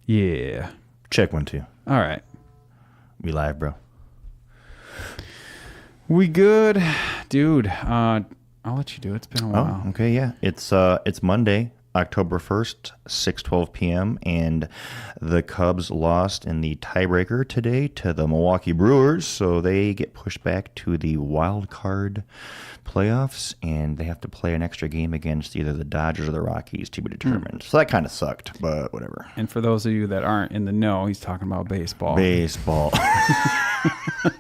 Yeah. Check 1 2. All right. We live, bro. We good, dude. I'll let you do it. It's been a while. Oh, okay, yeah. It's Monday, October 1st, 6:12 p.m. and the Cubs lost in the tiebreaker today to the Milwaukee Brewers, so they get pushed back to the wild card playoffs, and they have to play an extra game against either the Dodgers or the Rockies to be determined. So that kind of sucked, but whatever. And for those of you that aren't in the know, he's talking about baseball. Baseball.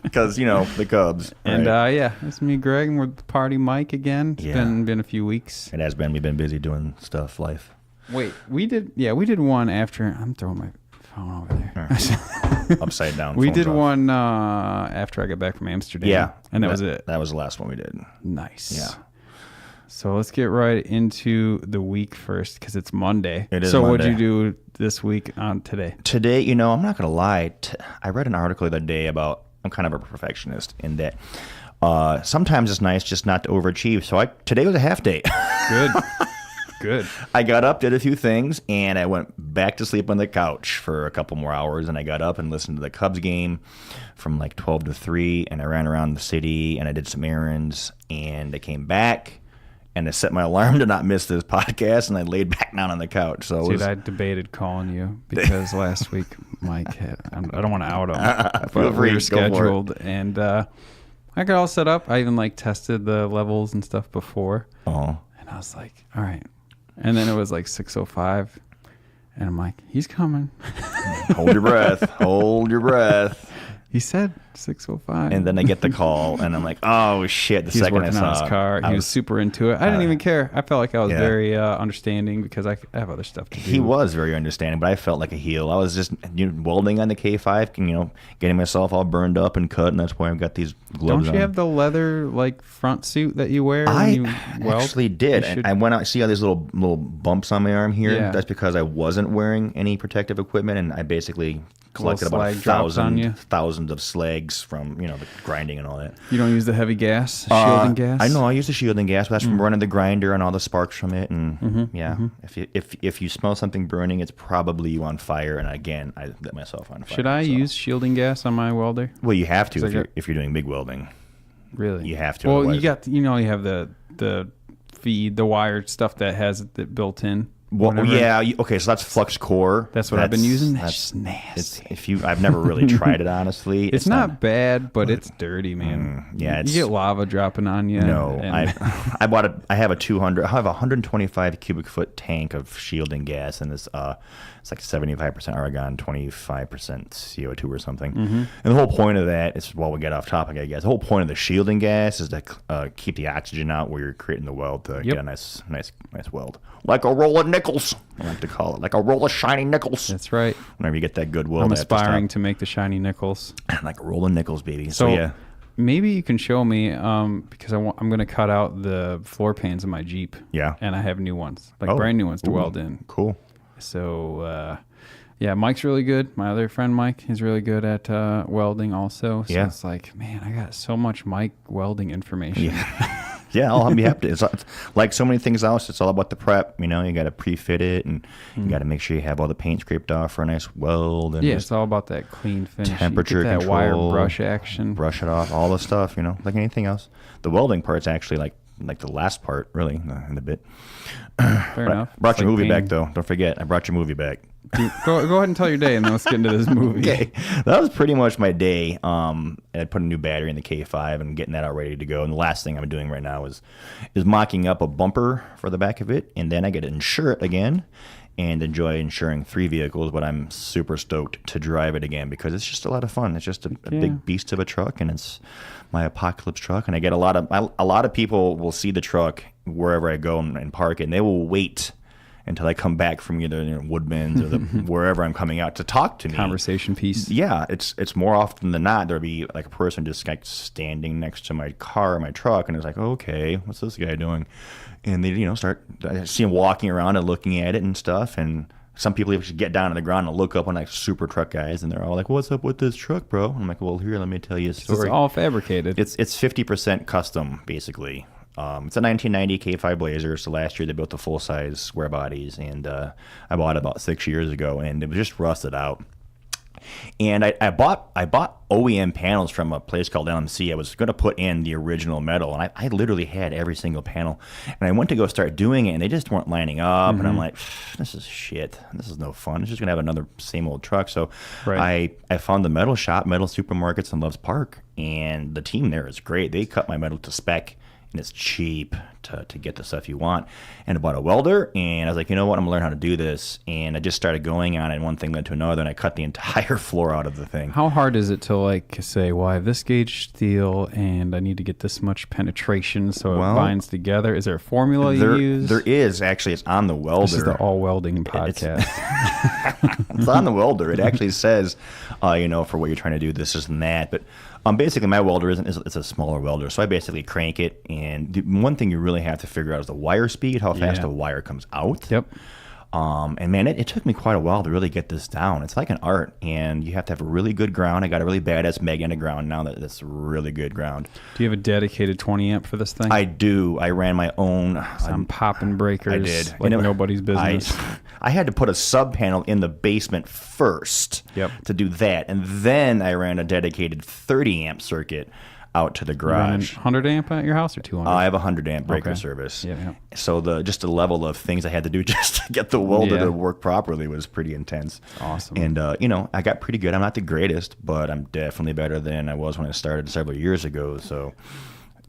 Because, the Cubs. And right? yeah, it's me, Greg, and we're with PartyMike again. It's been a few weeks. It has been. We've been busy doing stuff, life. Wait, we did one after. I'm throwing my phone over there. Right. Upside down. We did off. one after I got back from Amsterdam. Yeah. And that was it. That was the last one we did. Nice. Yeah. So let's get right into the week first because it's Monday. It is So Monday. what'd you do this week on today? Today, I'm not going to lie. I read an article the other day about, I'm kind of a perfectionist in that sometimes it's nice just not to overachieve. So today was a half day. Good. Good. I got up, did a few things, and I went back to sleep on the couch for a couple more hours. And I got up and listened to the Cubs game from like 12 to 3. And I ran around the city and I did some errands. And I came back and I set my alarm to not miss this podcast. And I laid back down on the couch. So Dude, I debated calling you because last week Mike had, I don't want to out him, but we were scheduled. And I got all set up. I even tested the levels and stuff before. Oh. And I was like, all right. And then it was like 6:05, and I'm like, he's coming. Hold your breath. Hold your breath. He said 6:05. And then I get the call, and I'm like, oh, shit. The He's second working I saw on his car. He was super into it. I didn't even care. I felt like I was very understanding because I have other stuff to do. He was very understanding, but I felt like a heel. I was just welding on the K5, getting myself all burned up and cut, and that's why I've got these gloves on. Don't you have the leather front suit that you wear when you weld? Actually did. And I went out, see all these little bumps on my arm here? Yeah. That's because I wasn't wearing any protective equipment, and I basically collected about thousands of slags from the grinding and all that. You don't use the heavy gas, shielding gas? I know I use the shielding gas, but that's from running the grinder and all the sparks from it. And if you smell something burning, it's probably you on fire. And again, I lit myself on fire. Should I use shielding gas on my welder? Well, you have to if you're doing MIG welding. Really? You have to. Well, you got you have the feed, the wire stuff that has it built in. Well, yeah. Okay, so that's flux core. That's what I've been using. That's just nasty. I've never really tried it, honestly. It's not bad, but it's dirty, man. Yeah, you get lava dropping on you. No, I bought it. I have a 125 cubic foot tank of shielding gas, and it's like 75% argon, 25% CO2 or something. Mm-hmm. And the whole point of that is, well, we get off topic, I guess. The whole point of the shielding gas is to keep the oxygen out where you're creating the weld to get a nice weld. Like a roll of nickels, I like to call it. Like a roll of shiny nickels. That's right. Whenever you get that good weld. I'm aspiring to make the shiny nickels. Like a roll of nickels, baby. So yeah. Maybe you can show me because I'm going to cut out the floor pans in my Jeep. Yeah. And I have new ones, brand new ones to weld in. Cool. So, Mike's really good. My other friend, Mike, he's really good at welding also. So it's like, man, I got so much Mike welding information. Yeah. Yeah, I'll be happy. It's like so many things else. It's all about the prep. You got to pre-fit it, and you got to make sure you have all the paint scraped off for a nice weld. And it's all about that clean finish. Temperature that control, wire brush action. Brush it off, all the stuff. Like anything else. The welding part's actually like the last part, really, in the bit. Fair enough. I brought your movie back, though. Don't forget, I brought your movie back. Dude, go ahead and tell your day, and then let's get into this movie. Okay, that was pretty much my day. I put a new battery in the K5 and getting that out ready to go. And the last thing I'm doing right now is mocking up a bumper for the back of it, and then I get to insure it again and enjoy insuring 3 vehicles. But I'm super stoked to drive it again because it's just a lot of fun. It's just a big beast of a truck, and it's my apocalypse truck. And I get a lot of people will see the truck wherever I go and park it, and they will wait until I come back from either Woodman's or wherever I'm coming out to talk to me. Conversation piece. Yeah, it's more often than not there'll be like a person just standing next to my car, my truck, and it's like, okay, what's this guy doing? And they I see him walking around and looking at it and stuff, and some people even get down on the ground and look up on super truck guys, and they're all like, what's up with this truck, bro? I'm like, well, here, let me tell you a story. It's all fabricated. It's 50% custom, basically. It's a 1990 K5 Blazer. So last year they built the full-size square bodies, and I bought it about 6 years ago, and it was just rusted out. And I bought OEM panels from a place called LMC. I was going to put in the original metal, and I literally had every single panel. And I went to go start doing it, and they just weren't lining up. And I'm like, this is shit. This is no fun. It's just going to have another same old truck. So I found the metal shop, Metal Supermarkets in Loves Park, and the team there is great. They cut my metal to spec, and it's cheap to get the stuff you want. And I bought a welder, and I was like, you know what, I'm going to learn how to do this. And I just started going on, and one thing led to another, and I cut the entire floor out of the thing. How hard is it to, like, say, well, I have this gauge steel, and I need to get this much penetration so it binds together? Is there a formula you use? There is. Actually, it's on the welder. This is the all-welding podcast. It's on the welder. It actually says, for what you're trying to do, this and that. But basically, my welder it's a smaller welder, so I basically crank it. And the one thing you really have to figure out is the wire speed, how fast the wire comes out. Yep. And man, it took me quite a while to really get this down. It's like an art, and you have to have a really good ground. I got a really badass magnetic ground now that's really good ground. Do you have a dedicated 20 amp for this thing? I do. I ran my own. I'm popping breakers. I did. Like nobody's business. I had to put a sub panel in the basement first to do that, and then I ran a dedicated 30 amp circuit out to the garage. 100 amp at your house or 200? I have a 100 amp breaker service. Yeah. So just the level of things I had to do just to get the welder to work properly was pretty intense. Awesome. And I got pretty good. I'm not the greatest, but I'm definitely better than I was when I started several years ago. So,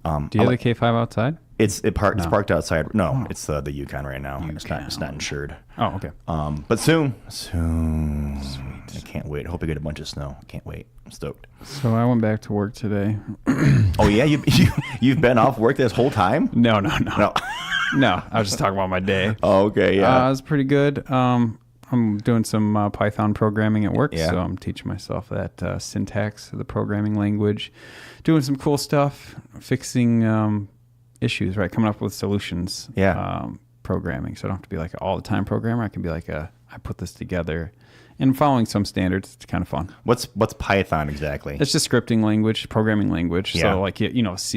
do you have the K5 outside? It's parked outside. No, it's the Yukon right now. Yukon. It's not insured. Oh, okay. But soon. Sweet. I can't wait. I hope I get a bunch of snow. I can't wait. I'm stoked. So I went back to work today. Oh yeah, you've been off work this whole time? No. No, I was just talking about my day. Oh, okay, yeah. It was pretty good. I'm doing some Python programming at work, so I'm teaching myself that syntax of the programming language, doing some cool stuff, fixing issues, right? Coming up with solutions. Programming. So I don't have to be like an all-the-time programmer. I can be like I put this together. And following some standards, it's kind of fun. What's Python exactly? It's just scripting language, programming language. Yeah. So like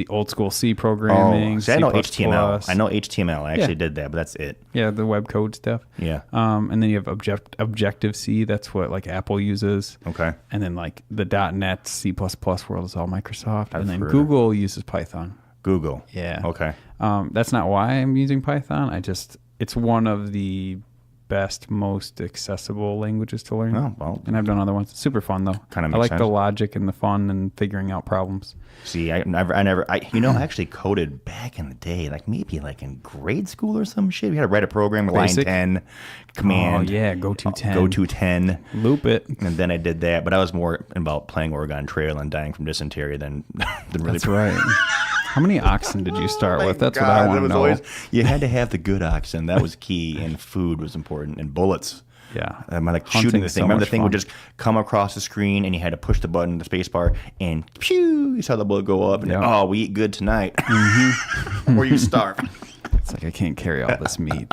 old school C programming. I know HTML. I know HTML. I actually did that, but that's it. Yeah, the web code stuff. Yeah. And then you have Objective C. That's what like Apple uses. Okay. And then like the .NET C++ world is all Microsoft. And then Google uses Python. Google. Yeah. Okay. That's not why I'm using Python. It's one of the best, most accessible languages to learn. Oh, well. And I've done other ones. It's super fun though. Kind of I makes like sense. the logic and the fun and figuring out problems. See, I actually coded back in the day, maybe in grade school or some shit. We had to write a program, Basic. line 10, command. Oh yeah, go to 10. Go to 10. Loop it. And then I did that, but I was more about playing Oregon Trail and dying from dysentery than really. That's right. How many oxen did you start with? That's what I want to know. You had to have the good oxen. That was key, and food was important, and bullets. Yeah. Shooting the thing. Remember the thing would just come across the screen, and you had to push the button, the space bar, and pew, you saw the bullet go up, and we eat good tonight. Or you starve. It's like I can't carry all this meat.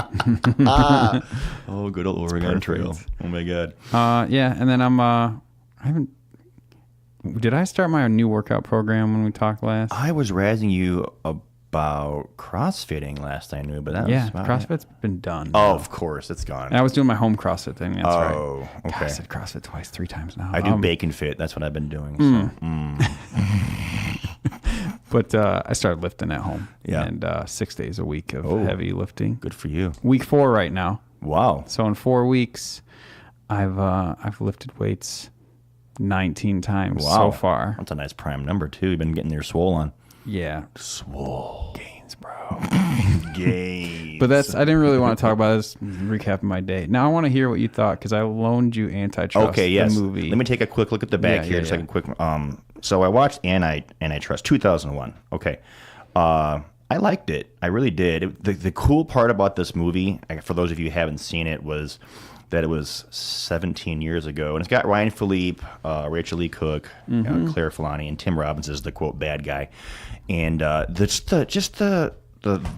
Oh, good old Oregon Trail. Oh my God. Yeah, and then did I start my new workout program when we talked last? I was razzing you about CrossFitting last I knew, but CrossFit's been done. Oh, of course, it's gone. And I was doing my home CrossFit thing. That's right. Oh, okay. God, I said CrossFit twice, 3 times now. I do Bacon Fit. That's what I've been doing. So. But I started lifting at home. Yeah. And 6 days a week of heavy lifting. Good for you. Week 4 right now. Wow. So in 4 weeks, I've lifted weights 19 times so far. That's a nice prime number too. You've been getting your swole on. Yeah. Swole. Gains, bro. Gains. But I didn't really want to talk about this. Recapping my day. Now I want to hear what you thought because I loaned you Antitrust, the movie. Let me take a quick look at the back here. Just like a quick. So I watched Antitrust 2001. Okay. I liked it. I really did. The cool part about this movie, for those of you who haven't seen it, was that it was 17 years ago. And it's got Ryan Philippe, Rachel Lee Cook, Claire Filani, and Tim Robbins is the, quote, bad guy. And just the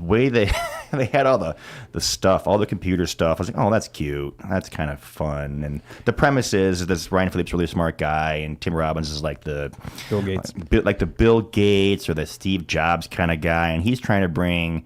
way they they had all the stuff, all the computer stuff. I was like, oh, that's cute. That's kind of fun. And the premise is this Ryan Phillippe's a really smart guy, and Tim Robbins is like the Bill Gates, like the Bill Gates or the Steve Jobs kind of guy, and he's trying to bring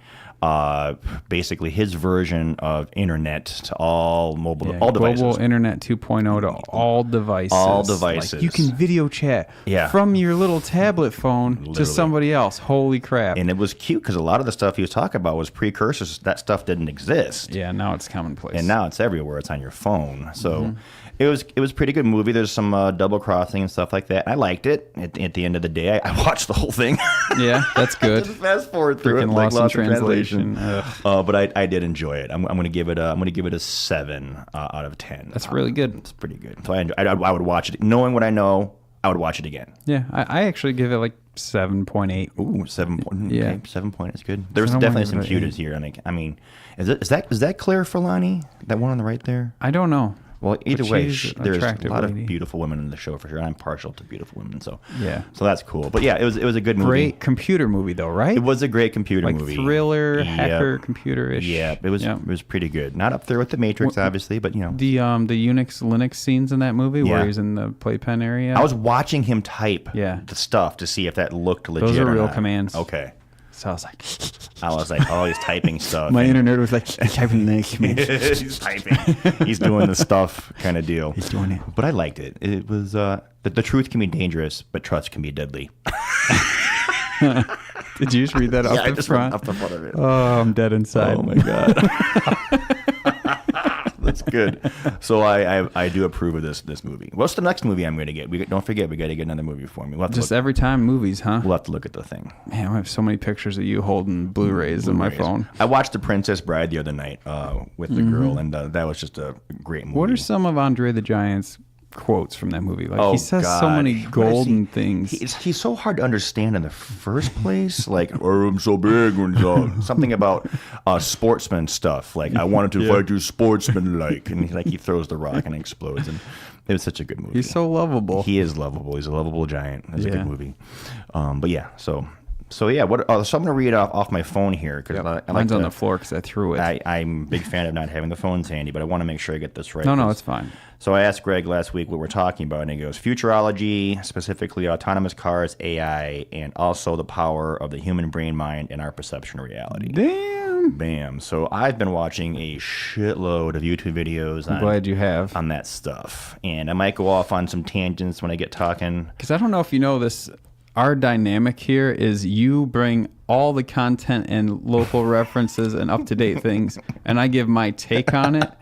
basically his version of internet to all mobile, all devices. Global internet 2.0 to all devices. All devices. Like you can video chat from your little tablet phone to somebody else. Holy crap. And it was cute because a lot of the stuff he was talking about was precursors. That stuff didn't exist. Yeah, now it's commonplace. And now it's everywhere. It's on your phone. So it was a pretty good movie. There's some double crossing and stuff like that. I liked it. At the end of the day, I watched the whole thing. Yeah, that's good. Just fast forward through it. Like lost in translation. But I did enjoy it. I'm going to give it a 7 out of 10. That's really good. It's pretty good. So I would watch it. Knowing what I know, I would watch it again. Yeah, I actually give it like 7.8. Ooh, 7 point. Yeah. Okay, 7 point is good. There's definitely some cuties here. I mean, is that Claire Filani? That one on the right there? I don't know. Well, either way, there's a lot lady. of beautiful women in the show for sure. I'm partial to beautiful women, so yeah, so that's cool. But yeah, it was a good movie. Great computer movie though, right? It was a great computer movie, thriller, hacker, computer-ish. Yeah, it was pretty good. Not up there with the Matrix, obviously, but you know the Unix Linux scenes in that movie where he's in the playpen area. I was watching him type the stuff to see if that looked legit. Those are real or not. commands. Okay. So I was like, oh, he's typing stuff. My internet was like, typing Linux. He's typing. He's doing the stuff kind of deal. He's doing it. But I liked it. It was the truth can be dangerous, but trust can be deadly. Did you just read that off the front? Off the front of it. Oh, I'm dead inside. Oh my god. That's good. So I do approve of this movie. What's the next movie I'm going to get? Don't forget, we got to get another movie for me. Just every time movies, huh? We'll have to look at the thing. Man, I have so many pictures of you holding Blu-rays on my phone. I watched The Princess Bride the other night with the girl, and that was just a great movie. What are some of Andre the Giant's quotes from that movie? Like he says so many golden things. He's so hard to understand in the first place. Like, oh, I'm so big when something about sportsman stuff. Like I wanted to fight you sportsman like, and he throws the rock and it explodes. And it was such a good movie. He's so lovable. He is lovable. He's a lovable giant. It's a good movie. But yeah, so yeah, so I'm gonna read it off my phone here because mine's on the floor because I threw it. I'm a big fan of not having the phones handy, but I want to make sure I get this right. No, it's fine. So I asked Greg last week what we're talking about, and he goes, futurology, specifically autonomous cars, AI, and also the power of the human brain mind and our perception of reality. Damn. Bam. So I've been watching a shitload of YouTube videos glad you have. On that stuff. And I might go off on some tangents when I get talking. Because I don't know if you know this, our dynamic here is you bring all the content and local references and up-to-date things, and I give my take on it.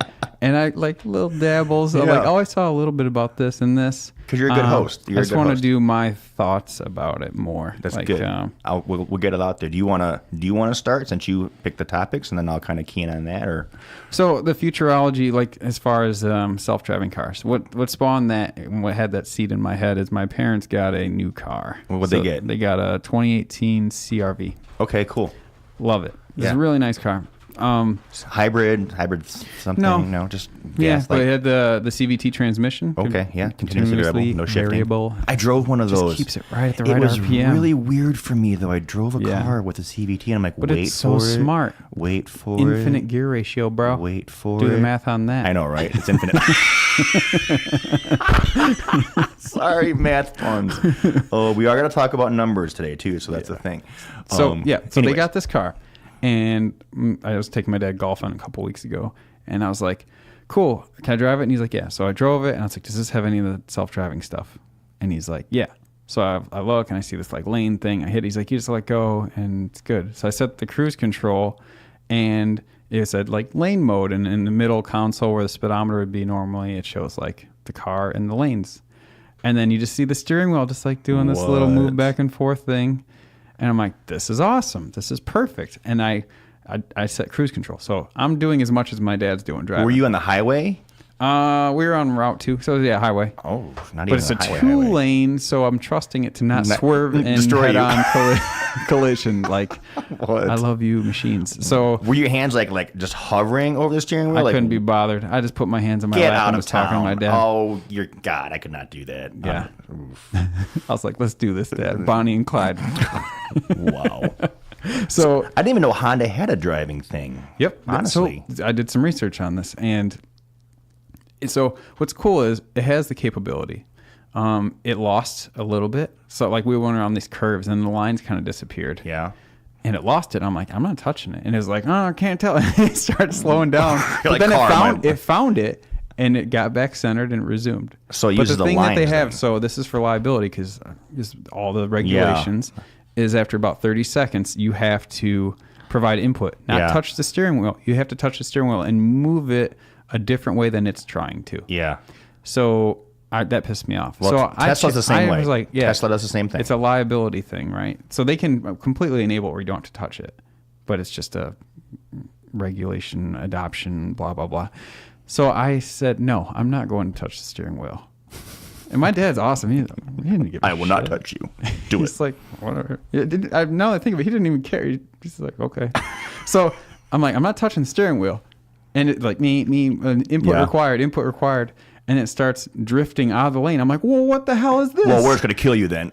And I like little dabbles. I'm like, oh, I saw a little bit about this and this. Because you're a good host. I just want to do my thoughts about it more. That's good. We'll get it out there. Do you want to start since you picked the topics, and then I'll kind of key in on that? Or so the futurology, like as far as self-driving cars, what spawned that? And what had that seed in my head is my parents got a new car. What'd they get? They got a 2018 CRV. Okay, cool. Love it. It's a really nice car. Hybrid something? No, just gas. But it had the CVT transmission. Okay, continuously variable, no shifting. Variable. I drove one of those. Just keeps it right at the right RPM. It was really weird for me though. I drove a car with a CVT, and I'm like, but it's so smart. Wait for infinite gear ratio, bro. Wait for Do the math on that. I know, right? It's infinite. Sorry, math puns. Oh, we are going to talk about numbers today too, so that's the thing. So they got this car. And I was taking my dad golfing a couple weeks ago, and I was like, cool, can I drive it? And he's like, yeah. So I drove it, and I was like, does this have any of the self-driving stuff? And he's like, yeah. So I look, and I see this like lane thing. I hit it. He's like, you just let go, and it's good. So I set the cruise control, and it said like lane mode, and in the middle console where the speedometer would be normally, it shows like the car and the lanes. And then you just see the steering wheel just like doing this little move back and forth thing. And I'm like, this is awesome. This is perfect. And I set cruise control. So I'm doing as much as my dad's doing driving. Were you on the highway? We were on Route 2. So, yeah, highway. Oh, not but even it's a two-lane, so I'm trusting it to not swerve and head-on collision. Like, what? I love you, machines. So were your hands like just hovering over the steering wheel? I couldn't be bothered. I just put my hands on my lap and was talking to my dad. Oh, God, I could not do that. Yeah. I was like, let's do this, Dad. Bonnie and Clyde. Wow. So I didn't even know Honda had a driving thing. Yep. Honestly. So I did some research on this, and so what's cool is it has the capability. It lost a little bit. So like we went around these curves and the lines kind of disappeared. Yeah. And it lost it. I'm like, I'm not touching it. And it's like, oh, I can't tell. And it started slowing down. But like, then it found it and it got back centered and it resumed. So it but uses the thing lines that they have, then. so this is for liability because all the regulations is after about 30 seconds, you have to provide input, not touch the steering wheel. You have to touch the steering wheel and move it a different way than it's trying to. Yeah. So that pissed me off. Well, So Tesla's the same way. I was like, yeah, Tesla does the same thing. It's a liability thing, right? So they can completely enable where you don't have to touch it, but it's just a regulation, adoption, blah, blah, blah. So I said, no, I'm not going to touch the steering wheel. And my dad's awesome. He didn't give a I will not touch you. Do He's it. like, whatever. Now that I think of it, he didn't even care. He's like, okay. So I'm like, I'm not touching the steering wheel. And it like input required. And it starts drifting out of the lane. I'm like, well, what the hell is this? Well, where's going to kill you then?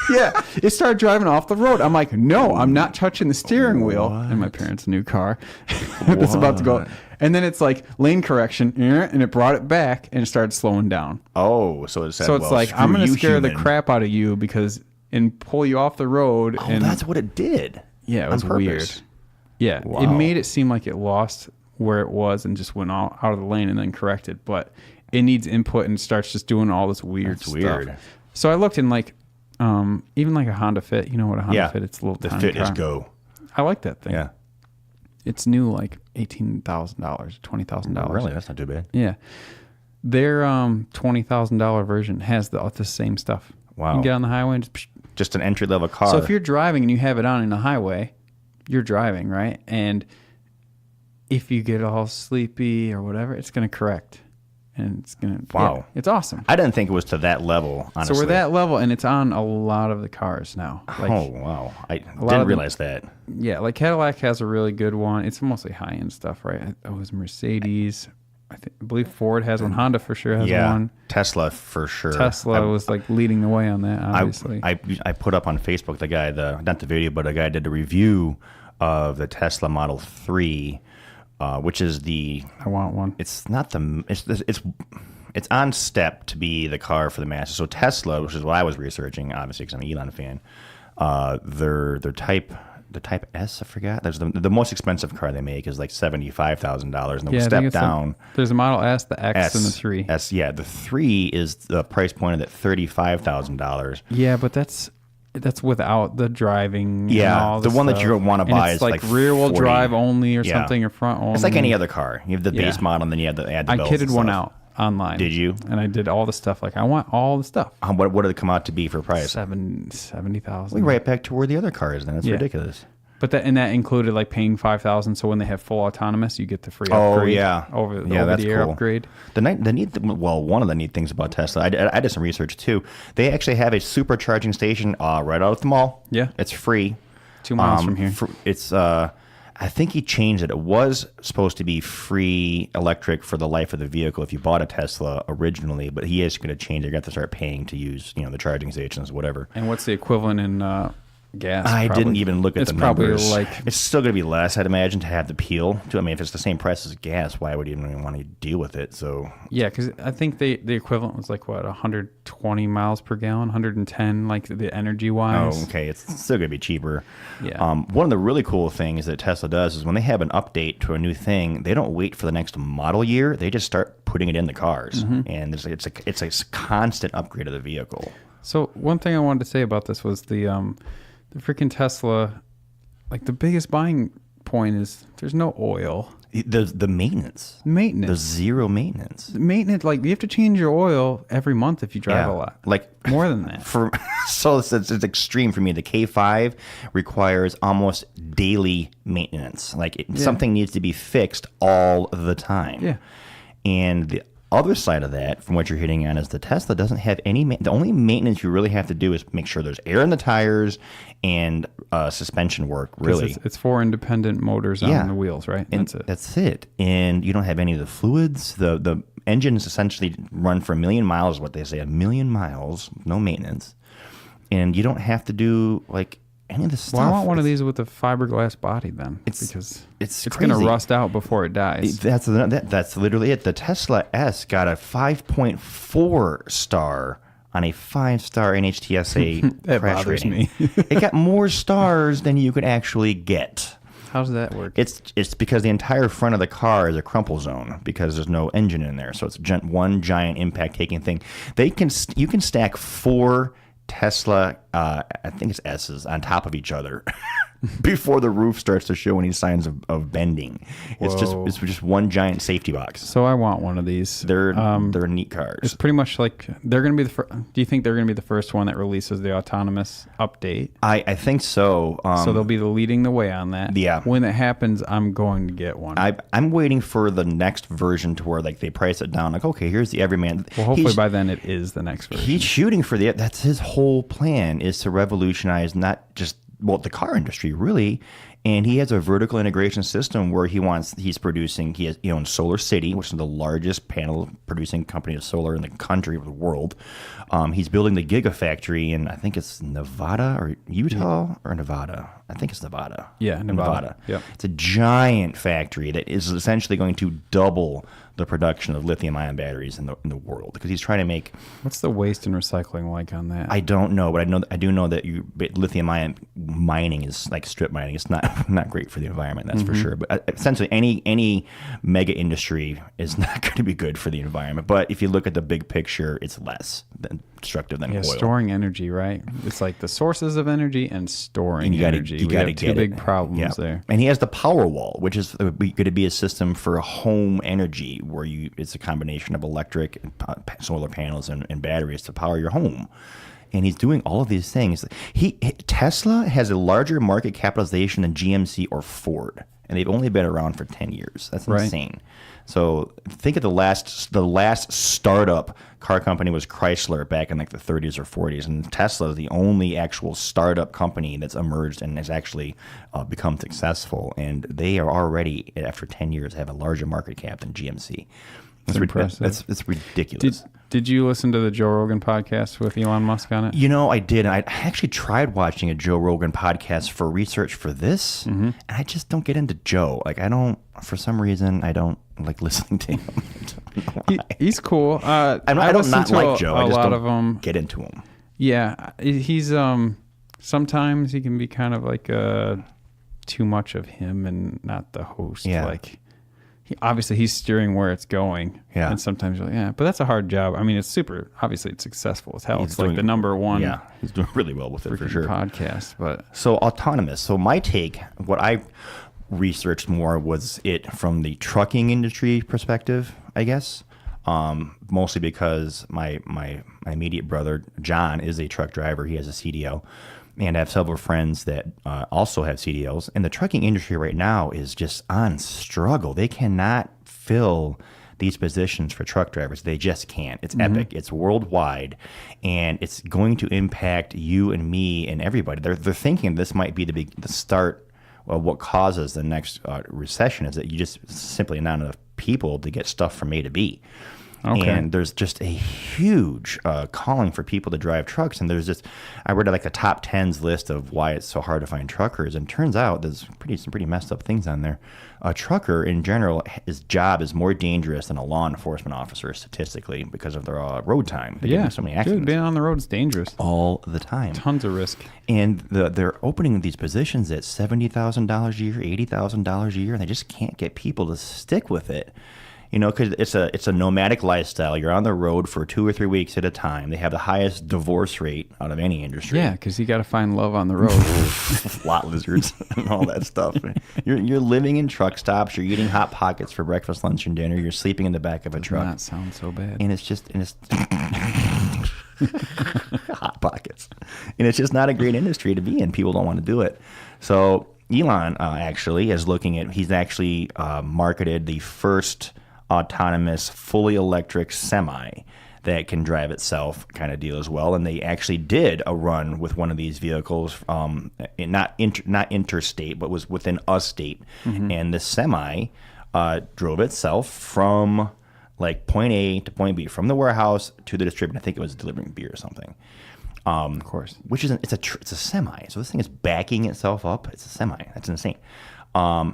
Yeah. It started driving off the road. I'm like, no, I'm not touching the steering wheel. In my parents' new car. It's about to go. And then it's like lane correction. And it brought it back and it started slowing down. Oh, so it said, so it's like, I'm going to scare the crap out of you and pull you off the road. Oh, and that's what it did. Yeah, it was weird. Yeah. Wow. It made it seem like it lost where it was and just went out of the lane and then corrected. But it needs input and starts just doing all this weird stuff. Weird. So I looked in like, even like a Honda Fit. You know what a Honda Fit? It's a little tiny Fit car. is go. I like that thing. Yeah. It's new, like $18,000, $20,000. Really? That's not too bad. Yeah. Their $20,000 version has the same stuff. Wow. You can get on the highway and just an entry level car. So if you're driving and you have it on in the highway, you're driving, right? And if you get all sleepy or whatever, it's going to correct. And it's going to, wow. Yeah, it's awesome. I didn't think it was to that level, honestly. So we're that level, and it's on a lot of the cars now. Like, oh, wow. I didn't realize that. Yeah, like Cadillac has a really good one. It's mostly high-end stuff, right? It was Mercedes. I believe Ford has one. Honda for sure has one. Tesla for sure. Tesla was like leading the way on that, obviously. I put up on Facebook the guy, not the video, but a guy did a review of the Tesla Model 3, which is I want one. It's not it's on step to be the car for the masses. So Tesla, which is what I was researching, obviously because I'm an Elon fan, their Type S, I forgot. There's the most expensive car they make is like $75,000, and the step down. There's a Model S, the X, and the 3. The 3 is the price point at $35,000. Yeah, but that's without the driving. Yeah, and all the one stuff. that you want to buy is like rear wheel drive only or something, or front only. It's like any other car. You have the base model, and then you have the add the bells. I kitted one out online. Did you? And I did all the stuff. Like I want all the stuff. What did it come out to be for price? 70,000. We right back to where the other car is. Then that's ridiculous. But that included like paying $5,000. So when they have full autonomous, you get the free upgrade. Oh yeah, over the air upgrade. One of the neat things about Tesla, I did some research too. They actually have a supercharging station right out at the mall. Yeah, it's free. 2 miles from here. It's I think he changed it. It was supposed to be free electric for the life of the vehicle if you bought a Tesla originally, but he is going to change it. You have to start paying to use the charging stations, whatever. And what's the equivalent in gas? I didn't even look at the numbers. Probably like it's still going to be less, I'd imagine, to have the peel. I mean, if it's the same price as gas, why would you even want to deal with it? So yeah, because I think the equivalent was like 120 miles per gallon, 110, like the energy wise. Oh, okay, it's still going to be cheaper. Yeah. One of the really cool things that Tesla does is when they have an update to a new thing, they don't wait for the next model year. They just start putting it in the cars, and it's a constant upgrade of the vehicle. So one thing I wanted to say about this was the freaking Tesla, like the biggest buying point is there's no oil. The maintenance. The zero maintenance. Like you have to change your oil every month if you drive a lot. Like more than that. So it's extreme for me. The K5 requires almost daily maintenance. Like something needs to be fixed all the time. Yeah. And the other side of that, from what you're hitting on, is the Tesla doesn't have any. The only maintenance you really have to do is make sure there's air in the tires and suspension work. Really, it's 4 independent motors on the wheels, right? And that's it. And you don't have any of the fluids. The engines essentially run for 1 million miles. What they say, 1 million miles, no maintenance, and you don't have to do like any of this stuff. Well, I want one of these with a fiberglass body then, because it's going to rust out before it dies. That's literally it. The Tesla S got a 5.4 star on a 5-star NHTSA that crash bothers rating. me. It got more stars than you could actually get. How does that work? It's because the entire front of the car is a crumple zone because there's no engine in there, so it's one giant impact-taking thing. You can stack 4 Tesla, I think it's S's, on top of each other before the roof starts to show any signs of bending. It's just one giant safety box. So I want one of these. They're neat cars. It's pretty much like they're going to be do you think they're going to be the first one that releases the autonomous update? I think so. So they'll be leading the way on that. Yeah. When it happens, I'm going to get one. I'm waiting for the next version to where like they price it down. Like, okay, here's the everyman. Well, hopefully by then it is the next version. He's shooting for that's his whole plan, is to revolutionize not just the car industry really, and he has a vertical integration system where he owns Solar City, which is the largest panel producing company of solar in the country of the world. He's building the Gigafactory in, I think it's Nevada or Utah or Nevada. I think it's Nevada. Yeah, Nevada. Yeah, it's a giant factory that is essentially going to double the production of lithium-ion batteries in the world, because he's trying to make. What's the waste and recycling like on that? I don't know, but I do know that lithium-ion mining is like strip mining. It's not great for the environment, that's for sure. But essentially, any mega industry is not going to be good for the environment. But if you look at the big picture, it's less destructive than oil. Storing energy, right? It's like the sources of energy and storing energy. You got two big problems there. And he has the power wall, which is going to be a system for home energy, where it's a combination of electric, solar panels, and batteries to power your home. And he's doing all of these things. Tesla has a larger market capitalization than GMC or Ford, and they've only been around for 10 years. That's insane. So think of the last startup car company was Chrysler back in like the 30s or 40s, and Tesla is the only actual startup company that's emerged and has actually become successful. And they are already, after 10 years, have a larger market cap than GMC. That's impressive. That's ridiculous. Did you listen to the Joe Rogan podcast with Elon Musk on it? I did. I actually tried watching a Joe Rogan podcast for research for this, and I just don't get into Joe. Like, for some reason, I don't like listening to him. He's cool. I don't not like Joe. I just don't get into him. Yeah, he's sometimes he can be kind of like too much of him and not the host. Yeah. Like, obviously he's steering where it's going. Yeah. And sometimes you're like, but that's a hard job. I mean, it's successful as hell. It's like the number one. Yeah, he's doing really well with it for sure. Podcast, but so autonomous. So my take, what I researched more was it from the trucking industry perspective, I guess. Mostly because my immediate brother John is a truck driver. He has a CDL. And I have several friends that also have CDLs. And the trucking industry right now is just on struggle. They cannot fill these positions for truck drivers. They just can't. It's epic. It's worldwide. And it's going to impact you and me and everybody. They're thinking this might be the start of what causes the next recession, is that you just simply not enough people to get stuff from A to B. Okay. And there's just a huge calling for people to drive trucks. And I read like the top 10s list of why it's so hard to find truckers. And it turns out there's some pretty messed up things on there. A trucker in general, his job is more dangerous than a law enforcement officer statistically because of their road time. They get so many accidents. Dude, being on the road is dangerous. All the time. Tons of risk. And they're opening these positions at $70,000 a year, $80,000 a year, and they just can't get people to stick with it. Because it's a nomadic lifestyle. You're on the road for 2 or 3 weeks at a time. They have the highest divorce rate out of any industry. Yeah, because you got to find love on the road. Lot lizards and all that stuff. You're living in truck stops. You're eating Hot Pockets for breakfast, lunch, and dinner. You're sleeping in the back of a truck. Does not sound so bad. And it's Hot Pockets. And it's just not a great industry to be in. People don't want to do it. So Elon actually is looking at. He's actually marketed the first autonomous, fully electric semi that can drive itself kind of deal as well. And they actually did a run with one of these vehicles, not interstate, but was within a state. And the semi drove itself from like point A to point B, from the warehouse to the distributor. I think it was delivering beer or something. Of course. Which isn't, it's a semi. So this thing is backing itself up. It's a semi. That's insane.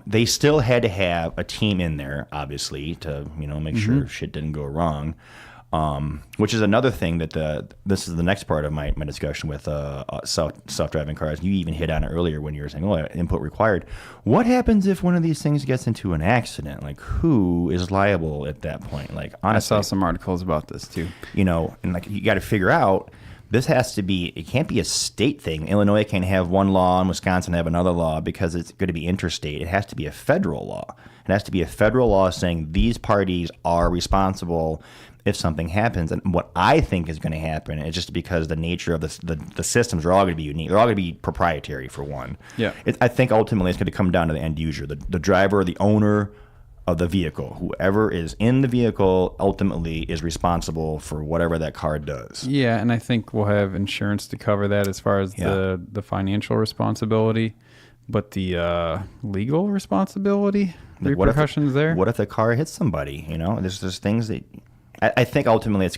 They still had to have a team in there, obviously, to make sure shit didn't go wrong. Which is another thing that this is the next part of my discussion with self-driving cars. You even hit on it earlier when you were saying, input required. What happens if one of these things gets into an accident? Like, who is liable at that point? Like, honestly, I saw some articles about this too. And like you got to figure out. This has to be, it can't be a state thing. Illinois can't have one law and Wisconsin have another law because it's going to be interstate. It has to be a federal law. It has to be a federal law saying these parties are responsible if something happens. And what I think is going to happen is just because the nature of the systems are all going to be unique. They're all going to be proprietary, for one. Yeah. I think ultimately it's going to come down to the end user, the driver, the owner of the vehicle. Whoever is in the vehicle ultimately is responsible for whatever that car does. Yeah, and I think we'll have insurance to cover that as far as the financial responsibility, but the legal responsibility, repercussions there. What if the car hits somebody? There's things that I think ultimately it's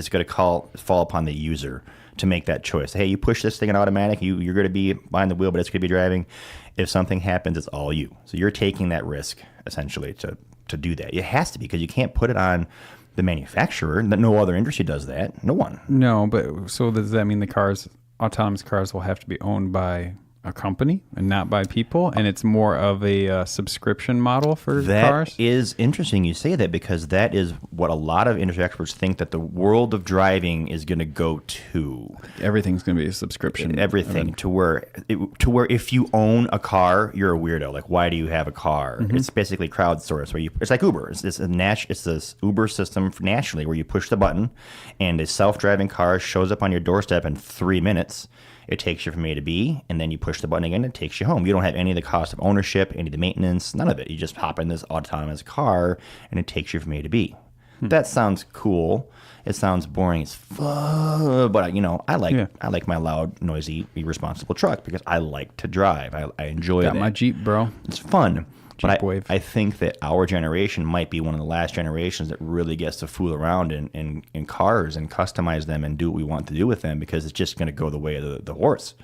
going to fall upon the user to make that choice. Hey, you push this thing in automatic, you're going to be behind the wheel, but it's going to be driving. If something happens, it's all you. So you're taking that risk essentially to do that. It has to be, because you can't put it on the manufacturer. No other industry does that. No one. No, but so does that mean the autonomous cars will have to be owned by a company and not by people, and it's more of a subscription model for cars? That is interesting you say that, because that is what a lot of industry experts think that the world of driving is going to go to. Everything's going to be a subscription. Everything to where if you own a car, you're a weirdo. Like, why do you have a car? It's basically crowdsourced, where it's like Uber. It's this Uber system nationally where you push the button and a self-driving car shows up on your doorstep in 3 minutes. It takes you from A to B, and then you push the button again, and it takes you home. You don't have any of the cost of ownership, any of the maintenance, none of it. You just hop in this autonomous car, and it takes you from A to B. That sounds cool. It sounds boring as fuck, but I like my loud, noisy, irresponsible truck because I like to drive. I enjoy it. Got my Jeep, bro. It's fun. But Wave. I think that our generation might be one of the last generations that really gets to fool around in cars and customize them and do what we want to do with them, because it's just going to go the way of the horse.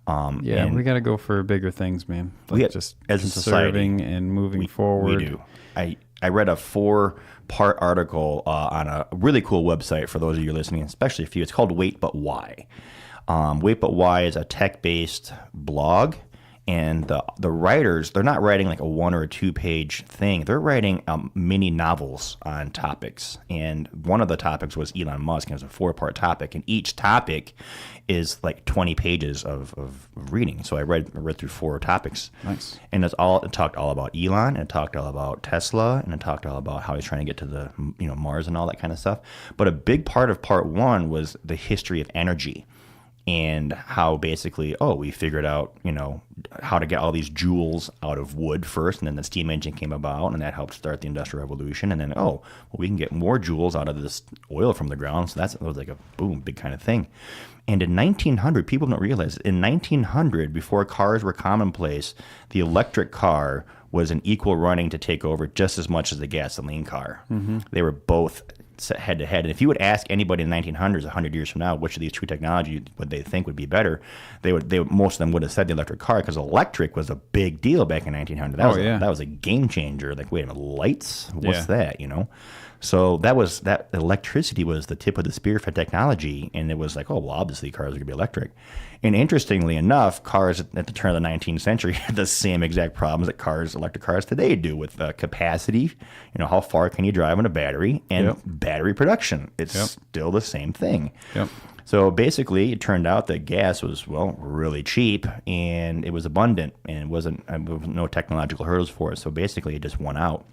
We got to go for bigger things, man. Just as a society, serving and moving forward. We do. I read a 4-part article on a really cool website for those of you listening, especially if you. It's called Wait But Why. Wait But Why is a tech-based blog. And the writers, they're not writing like a 1 or a 2 page thing. They're writing mini novels on topics. And one of the topics was Elon Musk, and it was a 4-part topic. And each topic is like 20 pages of reading. So I read through 4 topics. Nice. And it talked all about Elon, and it talked all about Tesla, and it talked all about how he's trying to get to the Mars and all that kind of stuff. But a big part of part 1 was the history of energy. And how basically, we figured out, how to get all these joules out of wood first, and then the steam engine came about, and that helped start the Industrial Revolution. And then, we can get more joules out of this oil from the ground. So that was like a boom, big kind of thing. And in 1900, people don't realize, in 1900, before cars were commonplace, the electric car was an equal running to take over just as much as the gasoline car. Mm-hmm. They were both head to head. And if you would ask anybody in the 1900s, 100 years from now, which of these two technologies would they think would be better, most of them would have said the electric car, because electric was a big deal back in 1900. That was a game changer. Like, wait a minute, lights? What's that? So that electricity was the tip of the spear for technology, and it was like, obviously cars are going to be electric. And interestingly enough, cars at the turn of the 19th century had the same exact problems that electric cars today do, with capacity, how far can you drive on a battery, and battery production. It's still the same thing. Yep. So basically, it turned out that gas was, really cheap, and it was abundant, and there was no technological hurdles for it. So basically, it just won out.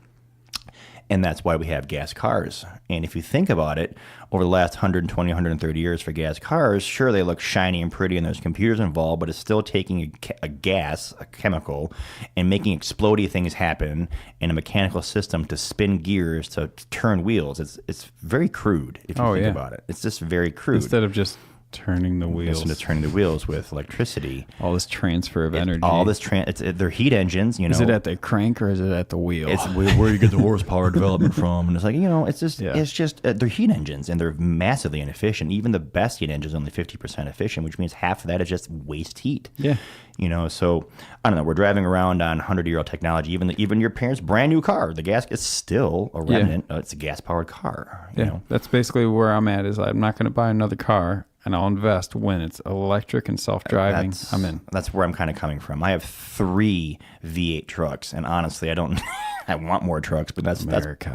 And that's why we have gas cars. And if you think about it, over the last 120, 130 years for gas cars, sure, they look shiny and pretty and there's computers involved, but it's still taking a chemical, and making explodey things happen in a mechanical system to spin gears, to turn wheels. It's very crude if you think about it. It's just very crude. Instead of just turning the wheels. Instead of turning the wheels with electricity. All this transfer of energy. All this they're heat engines. You know, is it at the crank or is it at the wheel? It's where you get the horsepower development from, and it's like, you know, it's just they're heat engines, and they're massively inefficient. Even the best heat engine is only 50% efficient, which means half of that is just waste heat. Yeah. You know, so I don't know. We're driving around on 100-year-old technology. Even your parents' brand new car, the gas is still a remnant. It's a gas powered car. You know? That's basically where I'm at. Is I'm not going to buy another car, and I'll invest when it's electric and self-driving. I'm in. That's where I'm kind of coming from. I have 3 V8 trucks, and honestly, I don't. I want more trucks, but that's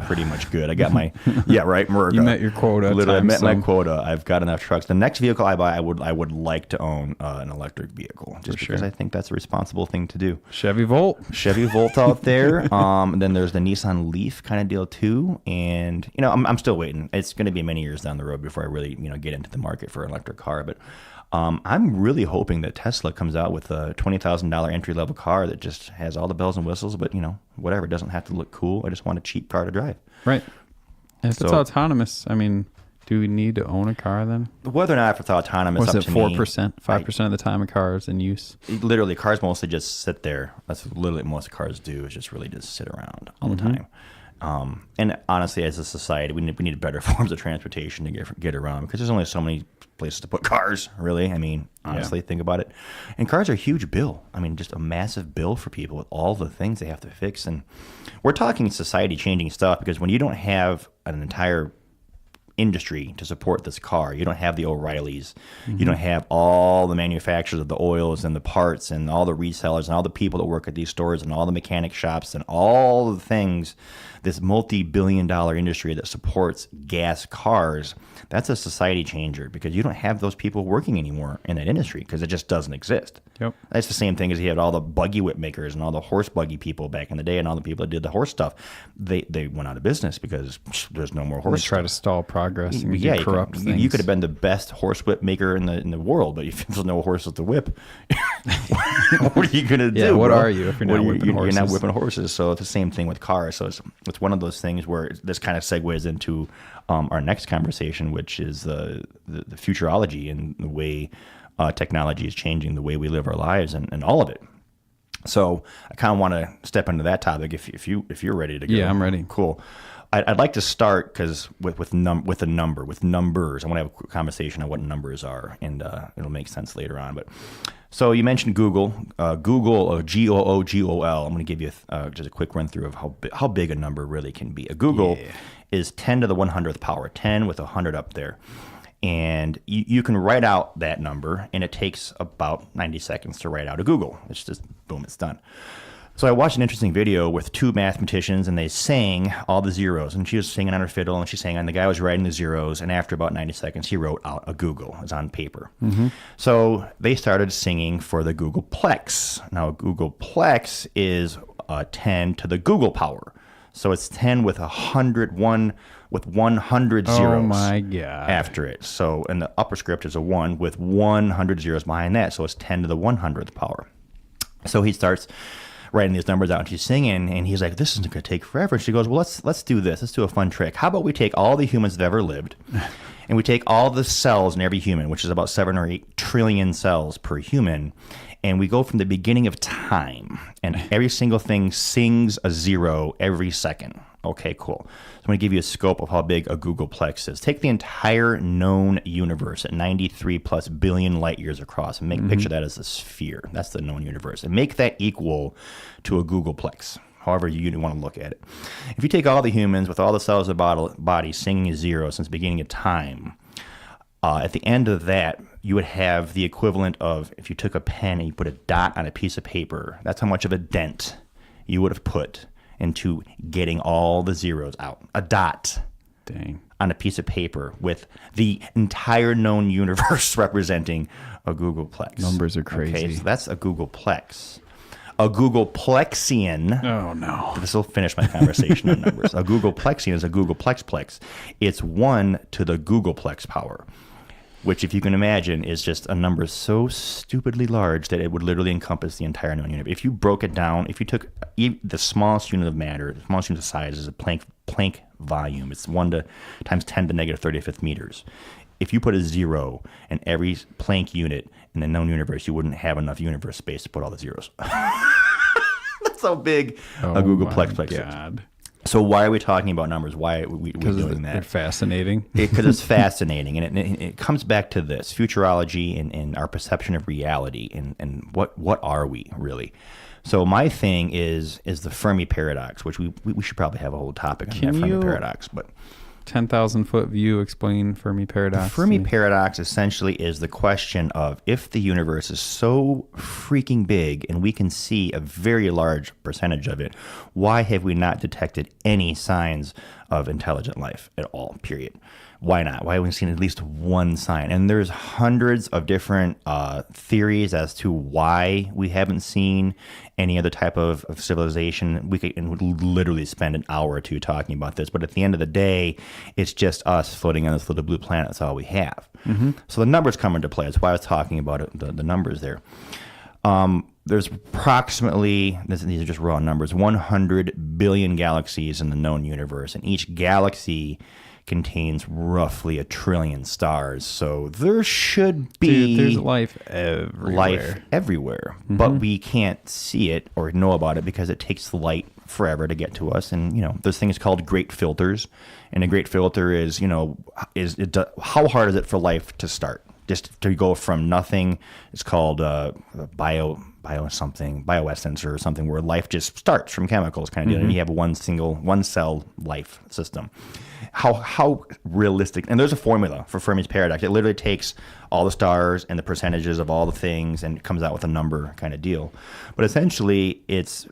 pretty much good. I got my America. You met your quota. Literally, I met my quota. I've got enough trucks. The next vehicle I buy, I would like to own an electric vehicle, just because I think that's a responsible thing to do. Chevy Volt out there. And then there's the Nissan Leaf kind of deal too, and you know, I'm still waiting. It's going to be many years down the road before I really get into the market for an electric car, but. I'm really hoping that Tesla comes out with a $20,000 entry-level car that just has all the bells and whistles, but, you know, whatever. It doesn't have to look cool. I just want a cheap car to drive. Right. And if it's autonomous, I mean, do we need to own a car then? Whether or not if it's autonomous, was it 4%, 5% of the time a car is in use? Literally, cars mostly just sit there. That's literally what most cars do, is just really just sit around all the time. And honestly, as a society, we need better forms of transportation to get around, because there's only so many places to put cars, really. I mean, honestly, think about it. And cars are a huge bill. I mean, just a massive bill for people with all the things they have to fix. And we're talking society-changing stuff, because when you don't have an entire industry to support this car, you don't have the O'Reillys, you don't have all the manufacturers of the oils and the parts and all the resellers and all the people that work at these stores and all the mechanic shops and all the things, this multi-billion-dollar industry that supports gas cars. That's a society changer, because you don't have those people working anymore in that industry, because it just doesn't exist. Yep. That's the same thing as you had all the buggy whip makers and all the horse buggy people back in the day, and all the people that did the horse stuff. They went out of business because there's no more horse. They try to stall progress and corrupt things. You could have been the best horse whip maker in the world, but if there's no horses to whip, what are you going to do? Yeah, what are you if you're not whipping horses? You're not whipping horses. So it's the same thing with cars. So it's one of those things where this kind of segues into our next conversation, which is the futurology and the way technology is changing the way we live our lives and all of it. So I kind of want to step into that topic if you're ready to go. Yeah, I'm ready. Cool. I'd like to start because with numbers. I want to have a conversation on what numbers are, and it'll make sense later on. But so you mentioned Google, Googol, Googol. I'm going to give you just a quick run through of how big a number really can be. A Google is 10 to the 100th power, 10 with 100 up there. And you can write out that number, and it takes about 90 seconds to write out a Google. It's just, boom, it's done. So I watched an interesting video with 2 mathematicians, and they sang all the zeros. And she was singing on her fiddle, and she sang, and the guy was writing the zeros. And after about 90 seconds, he wrote out a Google. It was on paper. So they started singing for the Googleplex. Now, a Googleplex is 10 to the Google power. So it's 10 with 100 zeros. Oh my God. After it. So, and the upper script is a 1 with 100 zeros behind that. So it's 10 to the 100th power. So he starts writing these numbers out, and she's singing, and he's like, this isn't going to take forever. And she goes, well, let's do this. Let's do a fun trick. How about we take all the humans that ever lived, and we take all the cells in every human, which is about 7 or 8 trillion cells per human, and we go from the beginning of time, and every single thing sings a 0 every second. Okay, cool. So I'm going to give you a scope of how big a Googleplex is. Take the entire known universe at 93 plus billion light years across, and picture that as a sphere. That's the known universe. And make that equal to a Googleplex, however you want to look at it. If you take all the humans with all the cells of the body singing a 0 since the beginning of time, at the end of that, you would have the equivalent of, if you took a pen and you put a dot on a piece of paper, that's how much of a dent you would have put into getting all the zeros out. A dot. Dang. On a piece of paper with the entire known universe representing a Googleplex. Numbers are crazy. Okay, so that's a Googleplex. A Googleplexian. Oh, no. This will finish my conversation on numbers. A Googleplexian is a Googleplexplex. It's 1 to the Googleplex power, which, if you can imagine, is just a number so stupidly large that it would literally encompass the entire known universe. If you broke it down, if you took the smallest unit of matter, the smallest unit of size is a Planck volume. It's 1 times 10 to negative 35th meters. if you put a 0 in every Planck unit in the known universe, you wouldn't have enough universe space to put all the zeros. That's how big a Googleplex is. So why are we talking about numbers? Why are we doing that? They're fascinating. Because it's fascinating. And it comes back to this, futurology and our perception of reality and what are we really? So my thing is the Fermi paradox, which we should probably have a whole topic on that Fermi paradox. But 10,000-foot view, explain Fermi paradox. The Fermi paradox essentially is the question of, if the universe is so freaking big and we can see a very large percentage of it, why have we not detected any signs of intelligent life at all, period? Why not? Why haven't we seen at least one sign? And there's hundreds of different theories as to why we haven't seen any other type of civilization. We could literally spend an hour or two talking about this, but at the end of the day, it's just us floating on this little blue planet. That's all we have. Mm-hmm. So the numbers come into play. That's why I was talking about it, the numbers there. There's approximately, these are just raw numbers, 100 billion galaxies in the known universe, and each galaxy contains roughly 1 trillion stars. So there should be there's life everywhere. Mm-hmm. But we can't see it or know about it because it takes the light forever to get to us. And there's things called great filters, and a great filter is how hard is it for life to start? Just to go from nothing. It's called bioessence or something, where life just starts from chemicals kind of deal, and you have one cell life system. How realistic? And there's a formula for Fermi's paradox. It literally takes all the stars and the percentages of all the things and comes out with a number kind of deal. But essentially,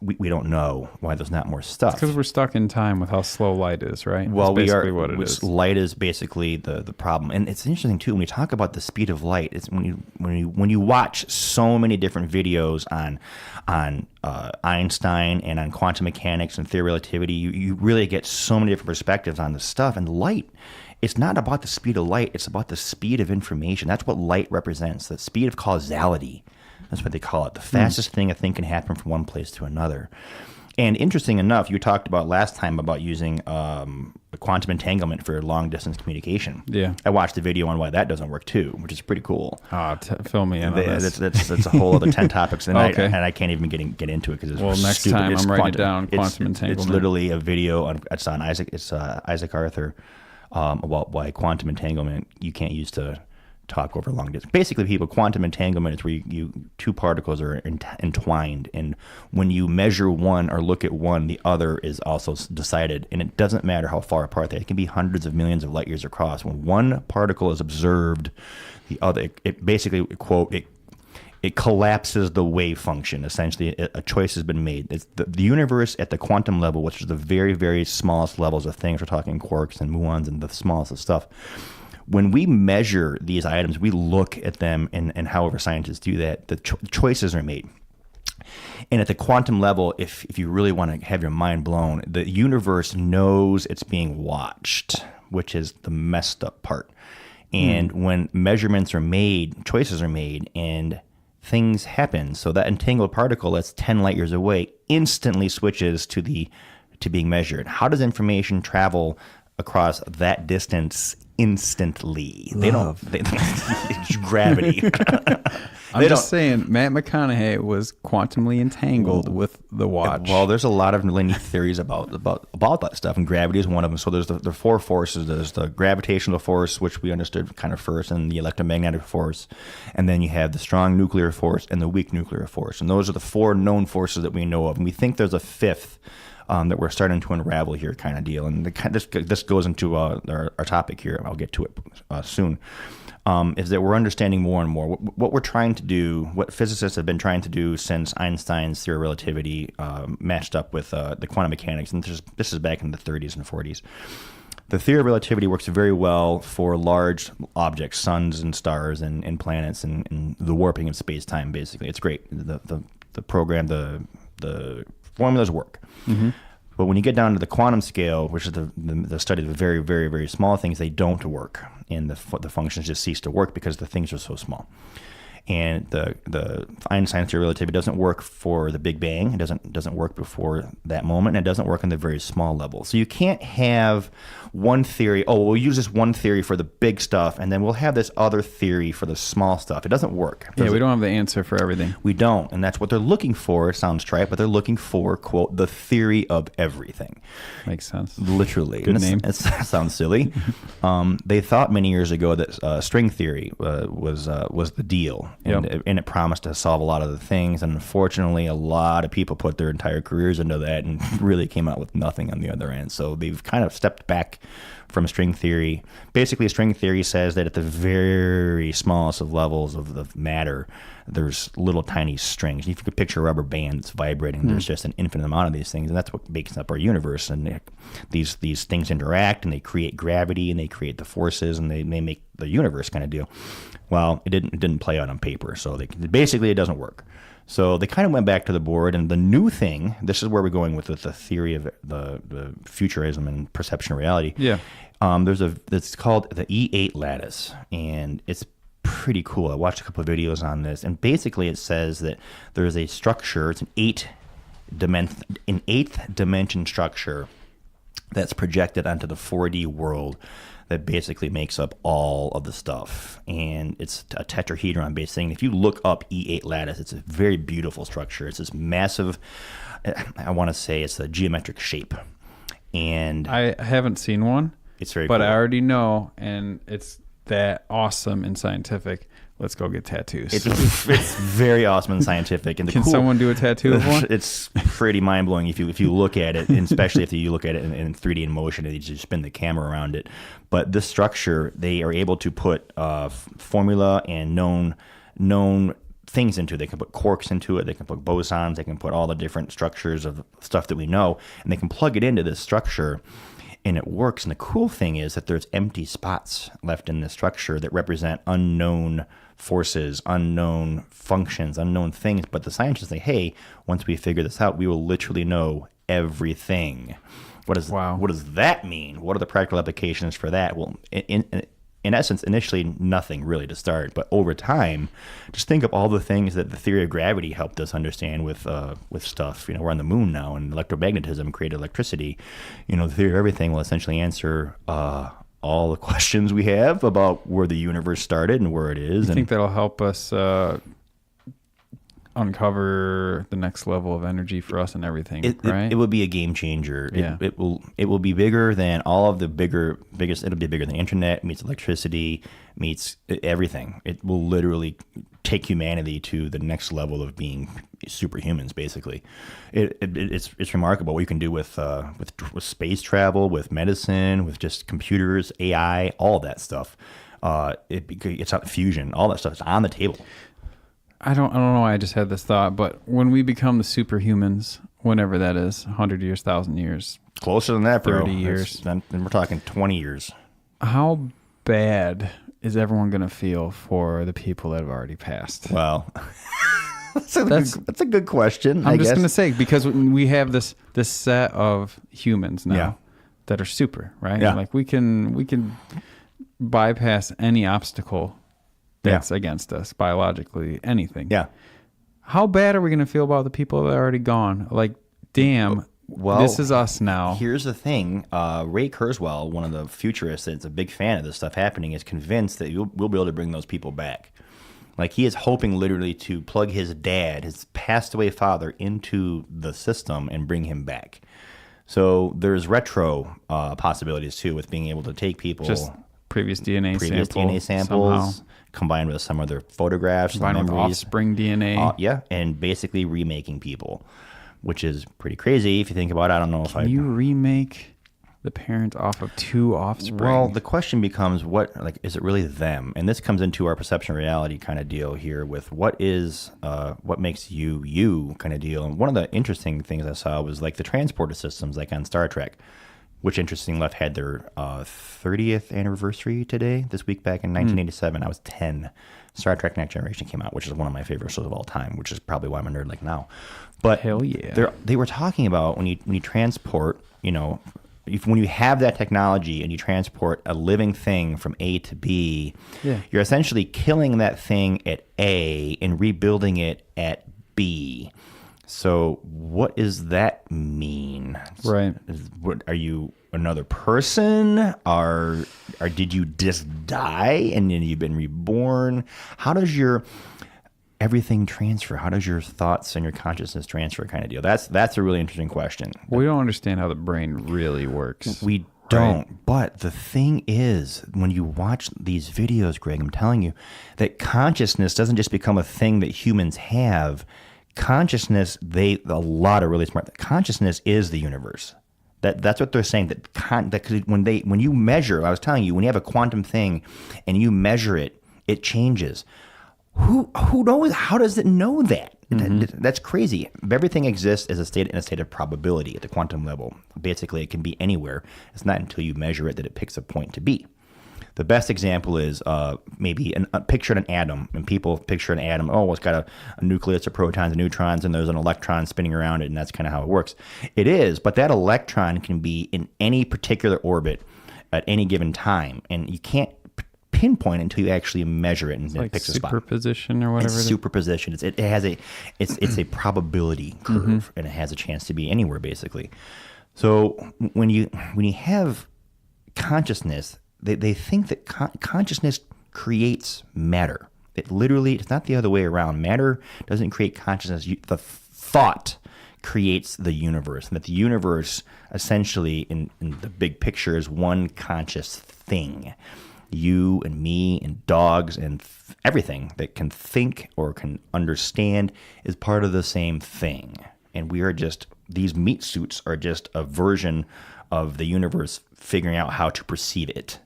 we don't know why there's not more stuff. Because we're stuck in time with how slow light is, right? Well, That's basically what it is. Light is basically the problem. And it's interesting, too, when we talk about the speed of light, it's when you watch so many different videos on Einstein and on quantum mechanics and theory of relativity, you really get so many different perspectives on this stuff. And light, it's not about the speed of light, it's about the speed of information. That's what light represents, the speed of causality. That's what they call it. The fastest thing a thing can happen from one place to another. And interesting enough, you talked about last time about using quantum entanglement for long-distance communication. Yeah. I watched a video on why that doesn't work, too, which is pretty cool. Fill me in on this. That's a whole other 10 topics, and, okay. I can't even get into it because it's next stupid. time I'm writing it down, quantum entanglement. It's literally a video it's on Isaac Arthur about why quantum entanglement you can't use to talk over long distance. Basically, quantum entanglement is where two particles are entwined, and when you measure one or look at one, the other is also decided, and it doesn't matter how far apart they are. It can be hundreds of millions of light years across. When one particle is observed, the other, it basically, quote, it collapses the wave function. Essentially, a choice has been made. It's the universe at the quantum level, which is the very, very smallest levels of things. We're talking quarks and muons and the smallest of stuff. When we measure these items, we look at them, and however scientists do that, the choices are made. And at the quantum level, if you really want to have your mind blown, the universe knows it's being watched, which is the messed up part. And when measurements are made, choices are made, and things happen. So that entangled particle that's 10 light years away instantly switches to being measured. How does information travel across that distance instantly? It's gravity. I'm just saying, Matt McConaughey was quantumly entangled with the watch. Well, there's a lot of linear theories about that stuff, and gravity is one of them. So there's the four forces. There's the gravitational force, which we understood kind of first, and the electromagnetic force, and then you have the strong nuclear force and the weak nuclear force. And those are the four known forces that we know of. And we think there's a fifth that we're starting to unravel here, kind of deal. And this goes into our topic here. I'll get to it soon. Is that we're understanding more and more what we're trying to do, what physicists have been trying to do since Einstein's theory of relativity matched up with the quantum mechanics. And this is back in the 30s and 40s. The theory of relativity works very well for large objects, suns and stars and planets and the warping of space-time, basically. It's great. The program, the formulas work. Mm-hmm. But when you get down to the quantum scale, which is the study of the very, very, very small things, they don't work. And the functions just cease to work because the things are so small. And the Einstein's theory of relativity doesn't work for the Big Bang. It doesn't work before that moment, and it doesn't work on the very small level. So you can't have one theory. Oh, we'll use this one theory for the big stuff, and then we'll have this other theory for the small stuff. It doesn't work. Yeah, we don't have the answer for everything. We don't, and that's what they're looking for. It sounds trite, but they're looking for, quote, the theory of everything. Makes sense. Literally. Good name. It sounds silly. They thought many years ago that string theory was the deal, and, and it promised to solve a lot of the things. And unfortunately, a lot of people put their entire careers into that and really came out with nothing on the other end. So they've kind of stepped back from string theory. Basically, string theory says that at the very smallest of levels of the matter, there's little tiny strings. If you could picture a rubber band that's vibrating, there's just an infinite amount of these things, and that's what makes up our universe. And these things interact, and they create gravity, and they create the forces, and they make the universe kind of deal. Well, it didn't play out on paper, so basically it doesn't work. So they kind of went back to the board, and the new thing, this is where we're going with the theory of the futurism and perception of reality. Yeah. It's called the E8 lattice, and it's pretty cool. I watched a couple of videos on this, and basically it says that there's a structure, it's an eighth dimension structure that's projected onto the 4D world that basically makes up all of the stuff. And it's a tetrahedron based thing. If you look up E8 lattice, it's a very beautiful structure. It's this massive, I want to say it's a geometric shape. And I haven't seen one. It's very but cool. I already know, and it's that awesome and scientific. Let's go get tattoos. It's very awesome and scientific. And Can someone do a tattoo of one? It's pretty mind blowing if you look at it, and especially if you look at it in 3D in motion and you just spin the camera around it. But this structure, they are able to put formula and known things into it. They can put quarks into it. They can put bosons. They can put all the different structures of stuff that we know, and they can plug it into this structure. And it works. And the cool thing is that there's empty spots left in this structure that represent unknown forces, unknown functions, unknown things. But the scientists say, hey, once we figure this out, we will literally know everything. What does that mean? What are the practical applications for that? Well, in essence, initially nothing really to start, but over time, just think of all the things that the theory of gravity helped us understand with stuff. We're on the moon now, and electromagnetism created electricity. The theory of everything will essentially answer all the questions we have about where the universe started and where it is. I think that'll help us uncover the next level of energy for us and everything, right? It will be a game changer. Yeah. It will be bigger than all of the biggest. It'll be bigger than the internet, meets electricity, meets everything. It will literally take humanity to the next level of being superhumans. Basically, it's remarkable what you can do with space travel, with medicine, with just computers, AI, all that stuff. It's not fusion. All that stuff is on the table. I don't know why I just had this thought, but when we become the superhumans, whenever that is, 100 years, 1,000 years. Closer than that, bro. 30 years. Then we're talking 20 years. How bad is everyone going to feel for the people that have already passed? Well, that's a good question. I'm just going to say, because we have this set of humans now that are super, right? Yeah. Like we can bypass any obstacle that's against us biologically, anything. Yeah. How bad are we going to feel about the people that are already gone? Like, damn, this is us now. Here's the thing. Ray Kurzweil, one of the futurists that's a big fan of this stuff happening, is convinced that we'll be able to bring those people back. Like, he is hoping literally to plug his dad, his passed away father, into the system and bring him back. So there's retro possibilities, too, with being able to take people... Just previous DNA samples, somehow. Combined with some of their photographs, combined with memories, offspring DNA, and basically remaking people, which is pretty crazy if you think about it. I don't know if you remake the parent off of two offspring. Well, the question becomes, is it really them? And this comes into our perception of reality kind of deal here with what makes you kind of deal. And one of the interesting things I saw was like the transporter systems, like on Star Trek, which, interesting enough, had their 30th anniversary today, this week back in 1987. I was 10. Star Trek Next Generation came out, which is one of my favorite shows of all time, which is probably why I'm a nerd like now. But hell yeah. they were talking about when you transport, when you have that technology and you transport a living thing from A to B, you're essentially killing that thing at A and rebuilding it at B. So what does that mean? Right. Are you another person? Or did you just die and then you've been reborn? How does your everything transfer? How does your thoughts and your consciousness transfer, kind of deal? That's a really interesting question. We don't understand how the brain really works. We don't. Right? But the thing is, when you watch these videos, Greg, I'm telling you that consciousness doesn't just become a thing that humans have. Consciousness, a lot of really smart. Consciousness is the universe. That's what they're saying. That when you measure, I was telling you, when you have a quantum thing and you measure it, it changes. Who knows? How does it know that? Mm-hmm. That's crazy. Everything exists in a state of probability at the quantum level. Basically, it can be anywhere. It's not until you measure it that it picks a point to be. The best example is maybe picture an atom, and people picture an atom. Oh, it's got a nucleus of protons and neutrons, and there's an electron spinning around it, and that's kind of how it works. It is, but that electron can be in any particular orbit at any given time, and you can't pinpoint until you actually measure it, and it picks a spot. Superposition or whatever. It's superposition. It's a probability curve, and it has a chance to be anywhere basically. So when you have consciousness, they think that consciousness creates matter. It's not the other way around. Matter doesn't create consciousness. The thought creates the universe, and that the universe essentially in the big picture is one conscious thing. You and me and dogs and everything that can think or can understand is part of the same thing. And we are just, these meat suits are just a version of the universe figuring out how to perceive it,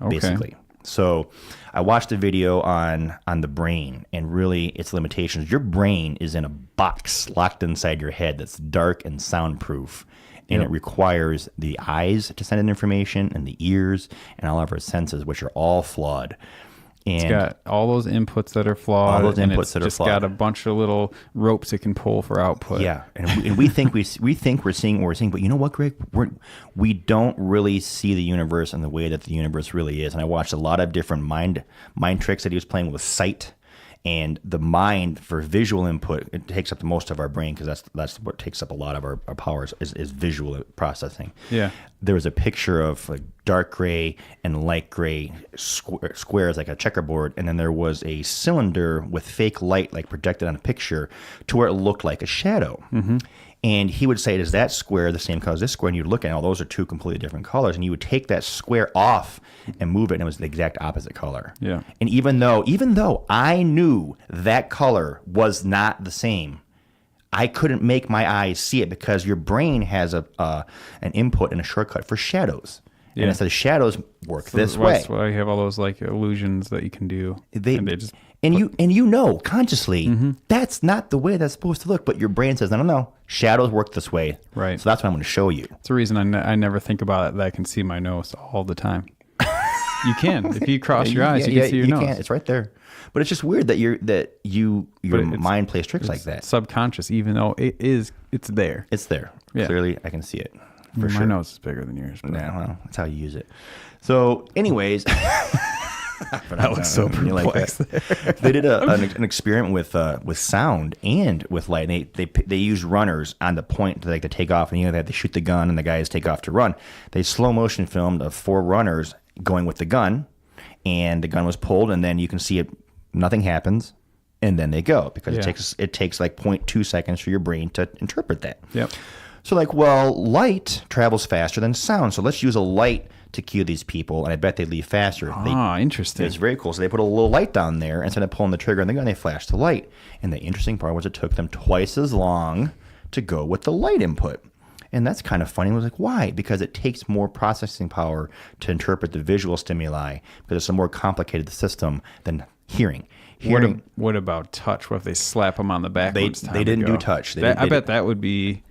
basically. So I watched a video on the brain and really its limitations. Your brain is in a box locked inside your head that's dark and soundproof. And it requires the eyes to send in information and the ears and all of our senses, which are all flawed. And it's got all those inputs that are flawed. All those inputs that are flawed. It's got a bunch of little ropes it can pull for output. Yeah, and we think we're seeing what we're seeing, but you know what, Greg? We don't really see the universe in the way that the universe really is. And I watched a lot of different mind tricks that he was playing with sight. And the mind for visual input, it takes up the most of our brain because that's what takes up a lot of our powers is visual processing. Yeah. There was a picture of like dark gray and light gray squares like a checkerboard, and then there was a cylinder with fake light like projected on a picture to where it looked like a shadow. Mm-hmm. And he would say, is that square the same color as this square? And you'd look at it, oh, those are two completely different colors. And you would take that square off and move it, and it was the exact opposite color. Yeah. And even though I knew that color was not the same, I couldn't make my eyes see it because your brain has an input and a shortcut for shadows. Yeah. And it says shadows work this way. That's why you have all those like illusions that you can do. You know consciously that's not the way that's supposed to look, but your brain says, no, shadows work this way. Right. So that's what I'm going to show you. It's the reason I never think about it, that I can see my nose all the time. You can. If you cross your eyes, you can see your nose. It's right there. But it's just weird that your mind plays tricks like that. Subconscious, even though it's there. It's there. Yeah. Clearly, I can see it. For my nose is bigger than yours. But yeah, well, that's how you use it. So, anyways, that looks so perplexed. They did an experiment with sound and with light. And they used runners on the point to take off, and they had to shoot the gun, and the guys take off to run. They slow motion filmed of 4 runners going with the gun, and the gun was pulled, and then you can see it. Nothing happens, and then they go because it takes like 0.2 seconds for your brain to interpret that. Yep. So light travels faster than sound. So let's use a light to cue these people, and I bet they leave faster. Interesting. It's very cool. So they put a little light down there, and instead of pulling the trigger on the gun, they flash the light. And the interesting part was it took them twice as long to go with the light input. And that's kind of funny. I was like, why? Because it takes more processing power to interpret the visual stimuli because it's a more complicated system than hearing. What about touch? What if they slap them on the back? They didn't do touch. I bet that would be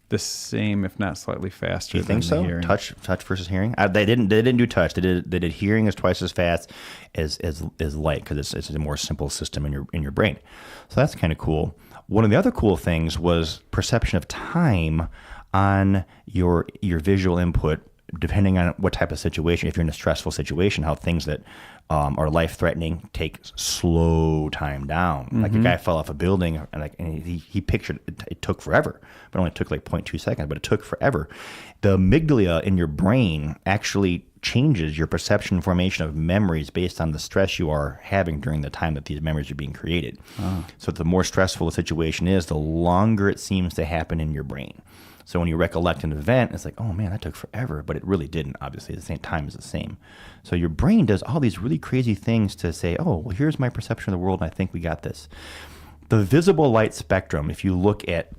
the same, if not slightly faster. You think so? Hearing. Touch versus hearing. They didn't do touch. They did hearing is twice as fast as light because it's a more simple system in your brain. So that's kind of cool. One of the other cool things was perception of time on your visual input, depending on what type of situation. If you're in a stressful situation, how things that are life-threatening take slow time down. Like a guy fell off a building, and he pictured it took forever, but it only took like 0.2 seconds, but it took forever. The amygdala in your brain actually changes your perception and formation of memories based on the stress you are having during the time that these memories are being created. So the more stressful the situation is, the longer it seems to happen in your brain. So when you recollect an event, it's like, oh man, that took forever, but it really didn't. Obviously, the same time is the same. So your brain does all these really crazy things to say, oh, well, here's my perception of the world, and I think we got this. The visible light spectrum, if you look at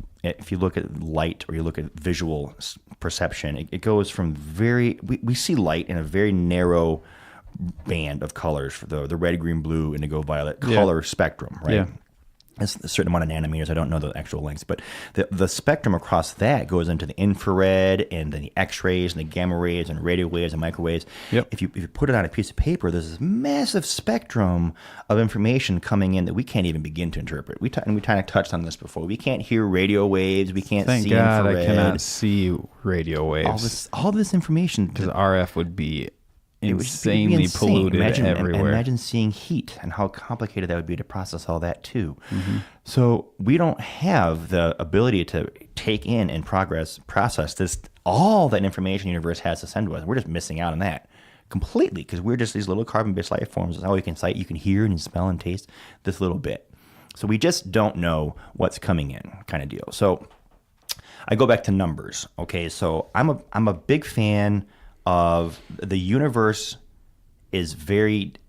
light or you look at visual perception, it goes from we see light in a very narrow band of colors for the red, green, blue, indigo, violet color spectrum, right? Yeah. It's a certain amount of nanometers. I don't know the actual lengths, but the spectrum across that goes into the infrared and then the X-rays and the gamma rays and radio waves and microwaves. Yep. If you put it on a piece of paper, there's this massive spectrum of information coming in that we can't even begin to interpret. We kind of touched on this before. We can't hear radio waves. We can't see infrared. Thank God I cannot see radio waves. All this information. Because RF would be insanely polluted everywhere. Imagine seeing heat and how complicated that would be to process all that too. So we don't have the ability to take in and process all that information the universe has to send to us. We're just missing out on that completely because we're just these little carbon-based life forms. That's all you can sight. You can hear and smell and taste this little bit. So we just don't know what's coming in, kind of deal. So I go back to numbers. Okay, so I'm a big fan of the universe is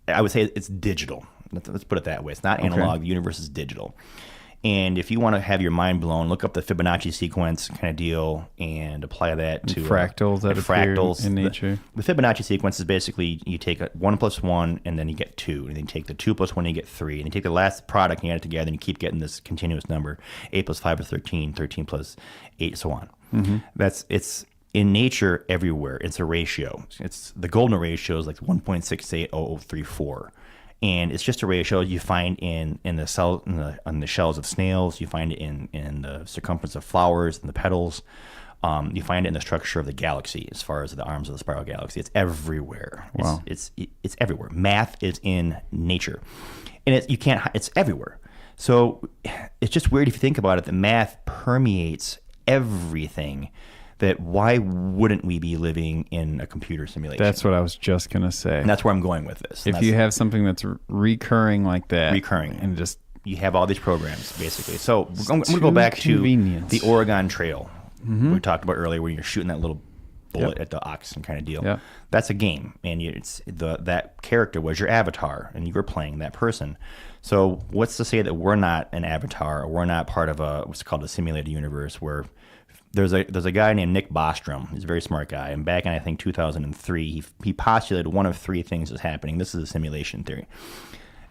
I would say it's digital. Let's put it that way. It's not analog. The universe is digital. And if you want to have your mind blown, look up the Fibonacci sequence kind of deal and apply that to fractals that appear in nature. The Fibonacci sequence is basically you take 1 plus 1 and then you get 2. And then you take the 2 plus 1 and you get 3. And you take the last product and you add it together and you keep getting this continuous number. 8 plus 5 is 13, 13 plus 8, so on. It's in nature everywhere. It's a ratio. It's the golden ratio is like 1.680034. And it's just a ratio you find in the shells of snails. You find it in the circumference of flowers and the petals. You find it in the structure of the galaxy, as far as the arms of the spiral galaxy. It's everywhere. Wow. It's everywhere. Math is in nature, and it's everywhere. So it's just weird if you think about it. The math permeates everything. That why wouldn't we be living in a computer simulation? That's what I was just going to say. And that's where I'm going with this. If you have something that's recurring like that. And just you have all these programs, basically. So I'm going to go back to the Oregon Trail we talked about earlier, where you're shooting that little bullet at the oxen kind of deal. That's a game. And that character was your avatar, and you were playing that person. So what's to say that we're not an avatar, or we're not part of what's called a simulated universe, where there's a guy named Nick Bostrom. He's a very smart guy. And back in, I think, 2003, he postulated one of 3 things is happening. This is a simulation theory.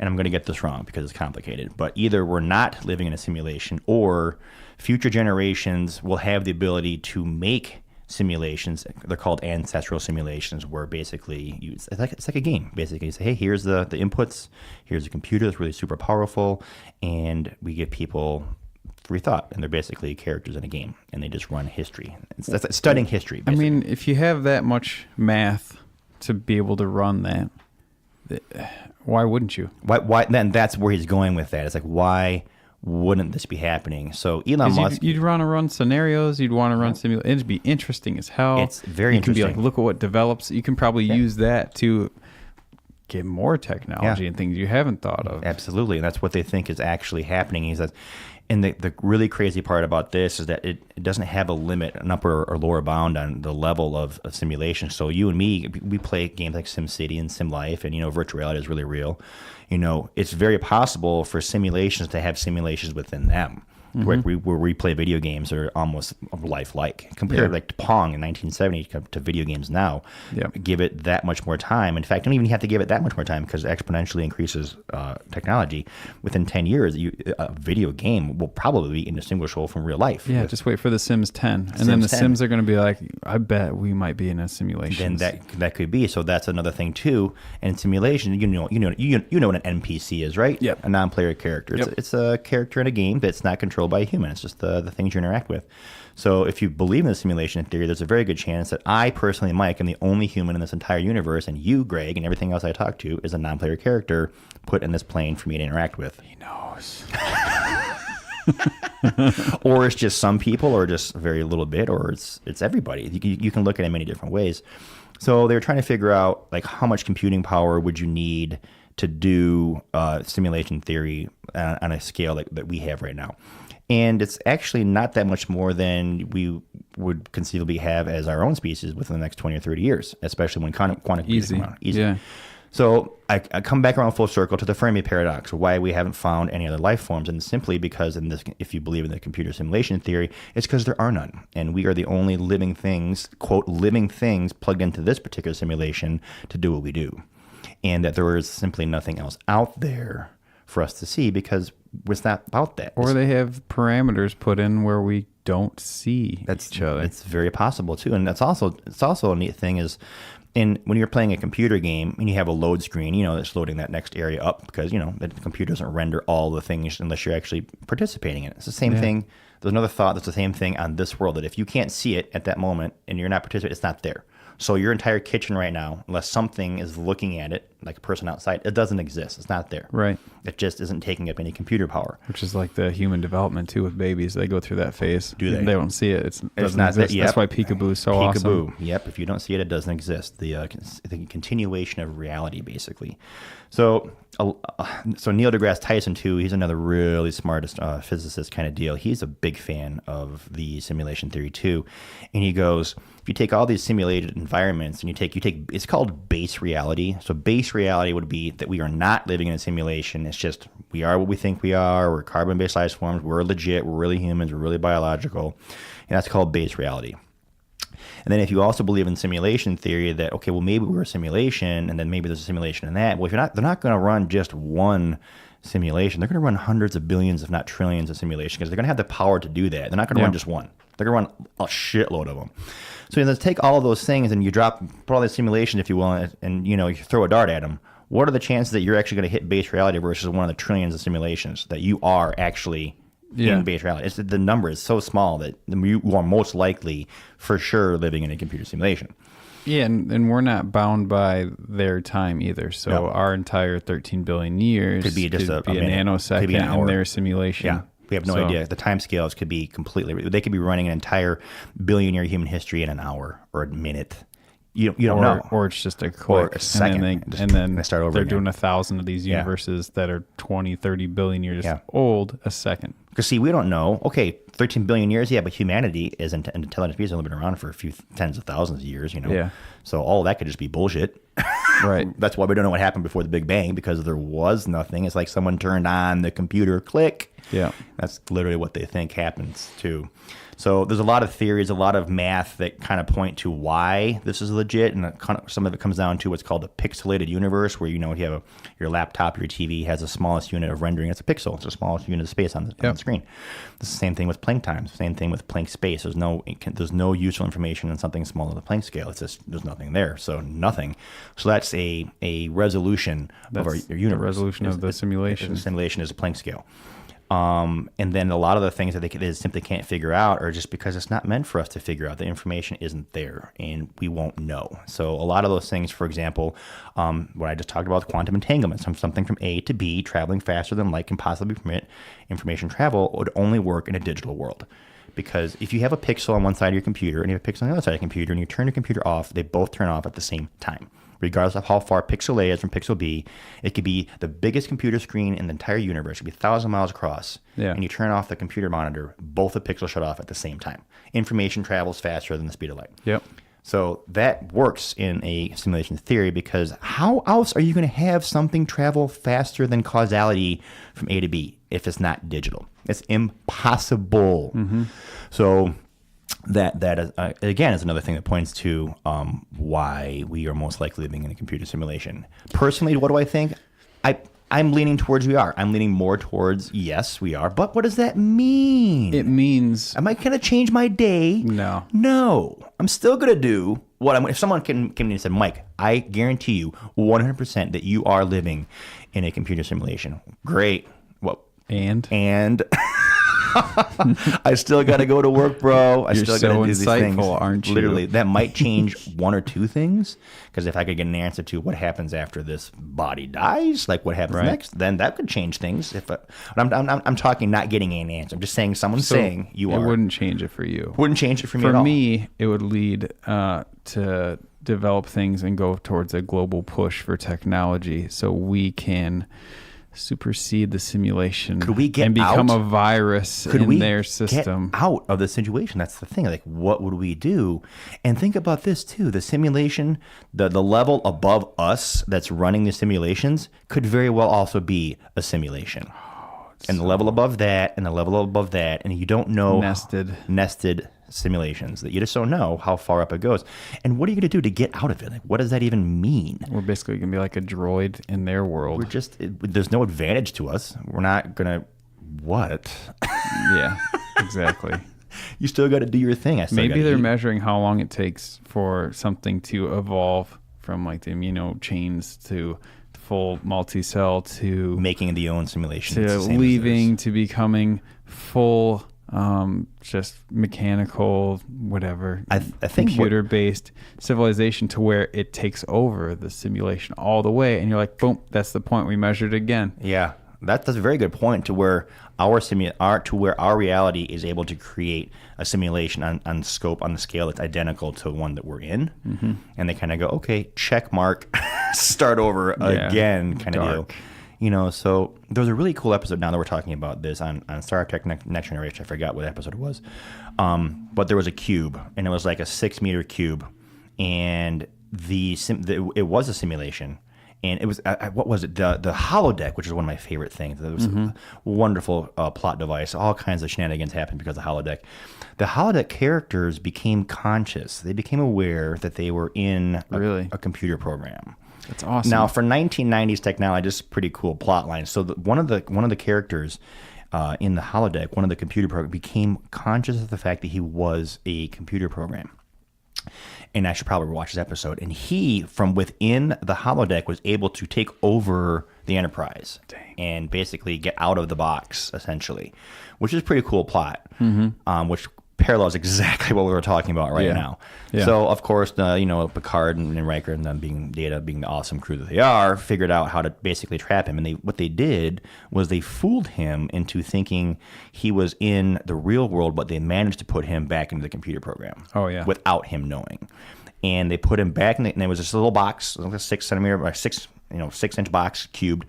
And I'm going to get this wrong because it's complicated. But either we're not living in a simulation, or future generations will have the ability to make simulations. They're called ancestral simulations, where basically it's like a game. Basically, you say, hey, here's the inputs. Here's a computer that's really super powerful. And we give people free thought, and they're basically characters in a game, and they just run history. It's studying history, basically. I mean, if you have that much math to be able to run that, why wouldn't you? Why? Then that's where he's going with that. It's like, why wouldn't this be happening? So Elon Musk, you'd want to run scenarios. You'd want to run simulations. It'd be interesting as hell. It's very interesting. You can be like, look at what develops. You can probably use that to get more technology and things you haven't thought of. Absolutely, and that's what they think is actually happening. He says. And the really crazy part about this is that it doesn't have a limit, an upper or lower bound on the level of simulation. So you and me, we play games like SimCity and SimLife, and virtual reality is really real. It's very possible for simulations to have simulations within them. Where we play video games that are almost lifelike. Compared like to Pong in 1970 to video games now, give it that much more time. In fact, don't even have to give it that much more time because it exponentially increases technology. Within 10 years, a video game will probably be indistinguishable from real life. Yeah, just wait for the Sims 10. And then the Sims are going to be like, I bet we might be in a simulation. Then that could be. So that's another thing too. And in simulation, you know what an NPC is, right? Yep. A non-player character. Yep. It's a character in a game that's not controlled controlled by a human. It's just the things you interact with. So if you believe in the simulation theory, there's a very good chance that I personally, Mike, am the only human in this entire universe, and you, Greg, and everything else I talk to is a non-player character put in this plane for me to interact with. He knows. Or it's just some people, or just very little bit, or it's everybody. You can look at it in many different ways. So they were trying to figure out like how much computing power would you need to do simulation theory on a scale that we have right now. And it's actually not that much more than we would conceivably have as our own species within the next 20 or 30 years, especially when quantum computers come out. Easy. Yeah. So I come back around full circle to the Fermi paradox, why we haven't found any other life forms, and simply because if you believe in the computer simulation theory, it's because there are none, and we are the only living things, quote, living things plugged into this particular simulation to do what we do, and that there is simply nothing else out there for us to see because it's not about that. Or they have parameters put in where we don't see each other. It's very possible too, and it's also a neat thing is. And when you're playing a computer game and you have a load screen, it's loading that next area up because, the computer doesn't render all the things unless you're actually participating in it. It's the same thing. There's another thought that's the same thing on this world, that if you can't see it at that moment and you're not participating, it's not there. So your entire kitchen right now, unless something is looking at it, like a person outside, it doesn't exist. It's not there. Right. It just isn't taking up any computer power. Which is like the human development, too, with babies. They go through that phase. Do they? They don't see it. It doesn't not exist. that, yep. That's why Peekaboo is so awesome. Peekaboo. Yep. If you don't see it, it doesn't exist. The continuation of reality, basically. So Neil deGrasse Tyson, too, he's another really smart physicist kind of deal. He's a big fan of the simulation theory, too. And he goes, if you take all these simulated environments and you take, it's called base reality. So base reality would be that we are not living in a simulation. It's just we are what we think we are. We're carbon-based life forms. We're legit. We're really humans. We're really biological. And that's called base reality. And then if you also believe in simulation theory that, okay, well, maybe we're a simulation and then maybe there's a simulation in that. Well, they're not going to run just one simulation. They're going to run hundreds of billions, if not trillions of simulations because they're going to have the power to do that. They're not going to run just one. They're going to run a shitload of them. So you take all of those things and you put all these simulations, if you will, and you throw a dart at them. What are the chances that you're actually going to hit base reality versus one of the trillions of simulations that you are actually in base reality? The number is so small that you are most likely, for sure, living in a computer simulation. Yeah, and we're not bound by their time either. So our entire 13 billion years could be just a nanosecond could be an hour. In their simulation. Yeah. We have no idea. The time scales could be they could be running an entire billion-year human history in an hour or a minute. You don't know. Or it's just a click. Or a second. And then they start over they're again. doing 1,000 of these universes that are 20, 30 billion years old a second. Because, see, we don't know. Okay, 13 billion years, but humanity is an intelligent species only been around for a few tens of thousands of years, Yeah. So all of that could just be bullshit. Right. That's why we don't know what happened before the Big Bang, because there was nothing. It's like someone turned on the computer, click. Yeah. That's literally what they think happens, too. So there's a lot of theories, a lot of math that kind of point to why this is legit, and some of it comes down to what's called a pixelated universe, where you have your laptop, your TV has the smallest unit of rendering. It's a pixel. It's the smallest unit of space on the screen. It's the same thing with Planck time. Same thing with Planck space. There's no useful information in something smaller than the Planck scale. It's just there's nothing there. So nothing. So that's a resolution of our universe. The resolution of the simulation. The simulation is a Planck scale. And then a lot of the things that they simply can't figure out are just because it's not meant for us to figure out. The information isn't there, and we won't know. So a lot of those things, for example, what I just talked about, quantum entanglement, something from A to B traveling faster than light can possibly permit information travel, would only work in a digital world. Because if you have a pixel on one side of your computer and you have a pixel on the other side of your computer and you turn your computer off, they both turn off at the same time. Regardless of how far pixel A is from pixel B, it could be the biggest computer screen in the entire universe. It could be 1,000 miles across. Yeah. And you turn off the computer monitor, both the pixels shut off at the same time. Information travels faster than the speed of light. Yep. So that works in a simulation theory, because how else are you going to have something travel faster than causality from A to B if it's not digital? It's impossible. Mm-hmm. So that is, again, is another thing that points to why we are most likely living in a computer simulation. Personally, what do I think? I'm leaning towards we are. I'm leaning more towards yes, we are. But what does that mean? It means... Am I going to change my day? No. No. I'm still going to do what I'm... If someone came to me and said, Mike, I guarantee you 100% that you are living in a computer simulation. Great. Well, And? I still got to go to work, bro. You're still so got to do these things. insightful, aren't you? Literally, that might change one or two things. Because if I could get an answer to what happens after this body dies, like what happens next, then that could change things. I'm talking not getting an answer. I'm just saying someone's saying you are. It wouldn't change it for you. Wouldn't change it for me at all. For me, it would lead to develop things and go towards a global push for technology so we can supersede the simulation. Could we get and become out? a virus Could in we their system? Get out of the situation? That's the thing. Like, what would we do? And think about this too. The simulation, the level above us that's running the simulations could very well also be a simulation. And the level above that, and the level above that, and you don't know nested simulations that you just don't know how far up it goes. And what are you going to do to get out of it? Like, what does that even mean? We're basically going to be like a droid in their world. There's no advantage to us. We're not going to, what? Yeah, exactly. You still got to do your thing. Maybe they're measuring how long it takes for something to evolve from like the amino chains to full multi-cell to making the own simulation to leaving to becoming full just mechanical whatever I think computer-based civilization to where it takes over the simulation all the way and you're like boom, that's the point we measured again. Yeah, that's a very good point to where our reality is able to create a simulation on scope on the scale that's identical to one that we're in. Mm-hmm. And they kind of go, okay, check mark, start over again kind of deal. You know, so there was a really cool episode now that we're talking about this on Star Trek Next Generation. I forgot what episode it was. But there was a cube, and it was like a 6-meter cube. And it was a simulation. And it was, what was it? The holodeck, which is one of my favorite things. It was a wonderful plot device. All kinds of shenanigans happened because of the holodeck. The holodeck characters became conscious. They became aware that they were in a computer program. That's awesome. Now, for 1990s technology, just pretty cool plot line. So one of the characters in the holodeck, one of the computer program, became conscious of the fact that he was a computer program. And I should probably watch this episode. And he, from within the holodeck, was able to take over the Enterprise and basically get out of the box, essentially, which is a pretty cool plot, which parallels exactly what we were talking about now. Yeah. So, of course, Picard and Riker and them being the awesome crew that they are, figured out how to basically trap him. And what they did was they fooled him into thinking he was in the real world, but they managed to put him back into the computer program. Oh, yeah. Without him knowing. And they put him back and there was this little box, like a 6-centimeter by 6-inch box cubed,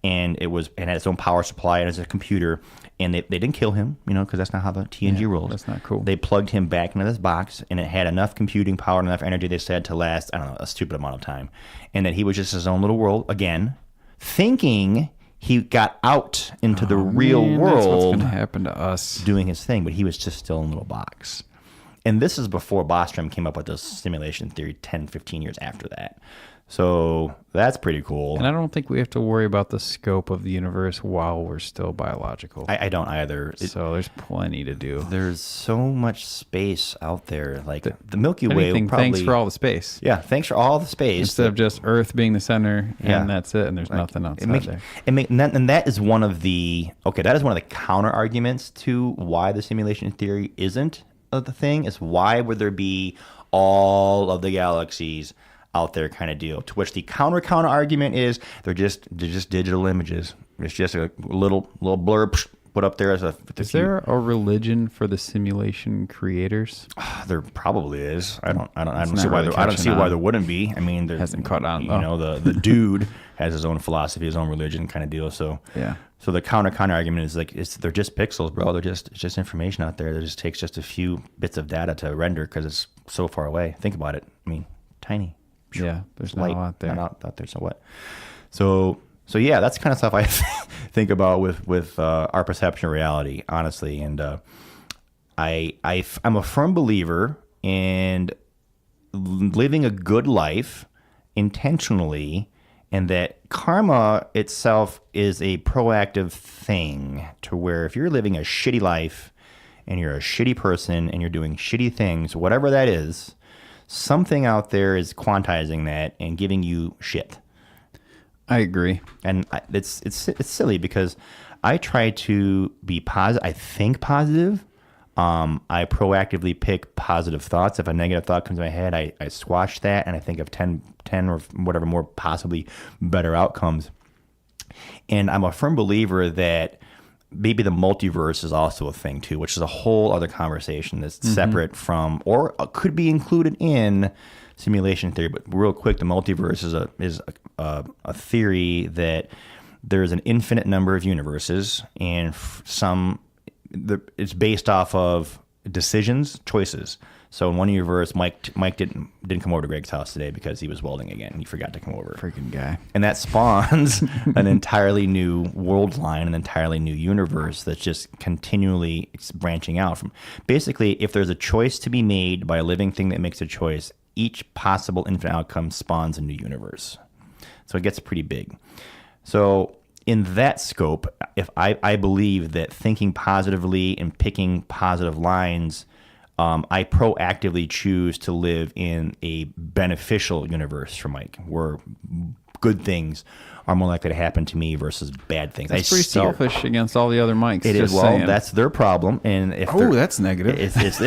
and it had its own power supply and it's a computer. And they didn't kill him, because that's not how the TNG rolls. That's not cool. They plugged him back into this box, and it had enough computing power and enough energy, they said, to last, I don't know, a stupid amount of time. And that he was just his own little world, again, thinking he got out into the real world. That's what's going to happen to us. Doing his thing, but he was just still in a little box. And this is before Bostrom came up with this simulation theory 10, 15 years after that. So that's pretty cool. And I don't think we have to worry about the scope of the universe while we're still biological. I don't either. So there's plenty to do. There's so much space out there. Like the Milky Way will probably... Thanks for all the space. Yeah, thanks for all the space. Instead of just Earth being the center and that's it, and there's nothing outside there. And that is one of the counter arguments to why the simulation theory isn't the thing, is why would there be all of the galaxies out there kind of deal, to which the counter argument is they're just digital images. It's just a little blurb put up there as a... Is there a religion for the simulation creators? There probably is. I don't see why there wouldn't be. I mean, there hasn't caught on. The dude has his own philosophy, his own religion kind of deal. So yeah. So the counter argument is like they're just pixels, bro. It's just information out there. That just takes just a few bits of data to render because it's so far away. Think about it. I mean, tiny. Yeah, there's not a lot there. Not out there. So what? So yeah, that's the kind of stuff I think about with our perception of reality, honestly. And I'm a firm believer in living a good life intentionally, and that karma itself is a proactive thing, to where if you're living a shitty life and you're a shitty person and you're doing shitty things, whatever that is, something out there is quantizing that and giving you shit. I agree. And it's silly because I try to be positive. I think positive. I proactively pick positive thoughts. If a negative thought comes to my head, I squash that and I think of 10 or whatever more possibly better outcomes. And I'm a firm believer that maybe the multiverse is also a thing too, which is a whole other conversation that's separate from, or could be included in simulation theory. But real quick, the multiverse is a theory that there's an infinite number of universes, and it's based off of decisions, choices. So in one universe, Mike didn't come over to Greg's house today because he was welding again. He forgot to come over. Freaking guy. And that spawns an entirely new world line, an entirely new universe that's just continually branching out. From basically, if there's a choice to be made by a living thing that makes a choice, each possible infinite outcome spawns a new universe. So it gets pretty big. So in that scope, if I believe that thinking positively and picking positive lines, I proactively choose to live in a beneficial universe for Mike, where good things are more likely to happen to me versus bad things. That's pretty selfish against all the other Mikes. It is. Well, saying. That's their problem. And if that's negative. It's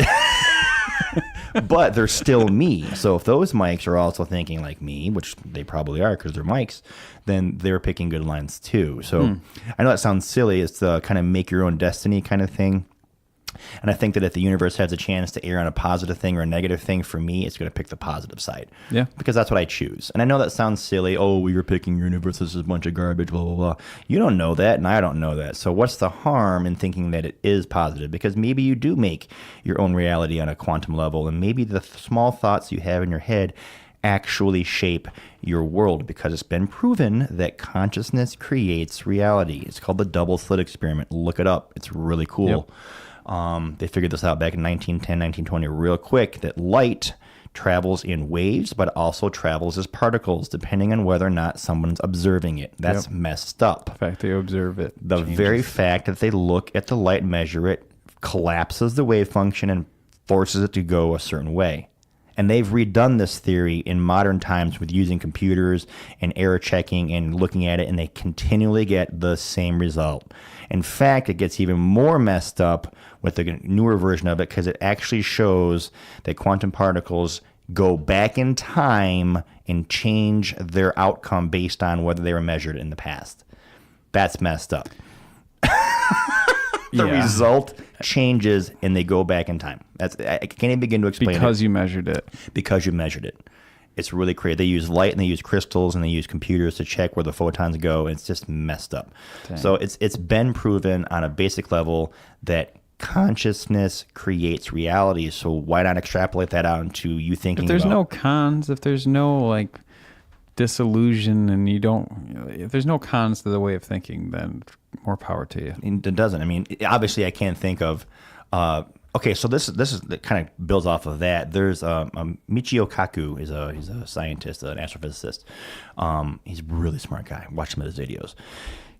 but they're still me. So if those Mikes are also thinking like me, which they probably are because they're Mikes, then they're picking good lines too. So I know that sounds silly. It's the kind of make your own destiny kind of thing. And I think that if the universe has a chance to err on a positive thing or a negative thing, for me, it's going to pick the positive side. Yeah. Because that's what I choose. And I know that sounds silly. Oh, well, you're picking your universe. This is a bunch of garbage, blah, blah, blah. You don't know that, and I don't know that. So what's the harm in thinking that it is positive? Because maybe you do make your own reality on a quantum level, and maybe the small thoughts you have in your head actually shape your world, because it's been proven that consciousness creates reality. It's called the double slit experiment. Look it up. It's really cool. Yep. They figured this out back in 1910, 1920 real quick, that light travels in waves, but also travels as particles, depending on whether or not someone's observing it. That's messed up. The fact they observe it. The very fact that they look at the light, measure it, collapses the wave function and forces it to go a certain way. And they've redone this theory in modern times with using computers and error checking and looking at it, and they continually get the same result. In fact, it gets even more messed up with the newer version of it, because it actually shows that quantum particles go back in time and change their outcome based on whether they were measured in the past. That's messed up. The result changes and they go back in time. I can't even begin to explain because you measured it. Because you measured it. It's really crazy. They use light and they use crystals and they use computers to check where the photons go. It's just messed up. Dang. So it's been proven on a basic level that consciousness creates reality. So why not extrapolate that out into you thinking? If there's no cons, if there's no like disillusion, and if there's no cons to the way of thinking, then more power to you. It doesn't. I mean, obviously, I can't think of. Okay, so this is that kind of builds off of that. There's Michio Kaku he's a scientist, an astrophysicist. He's a really smart guy. Watch some of his videos.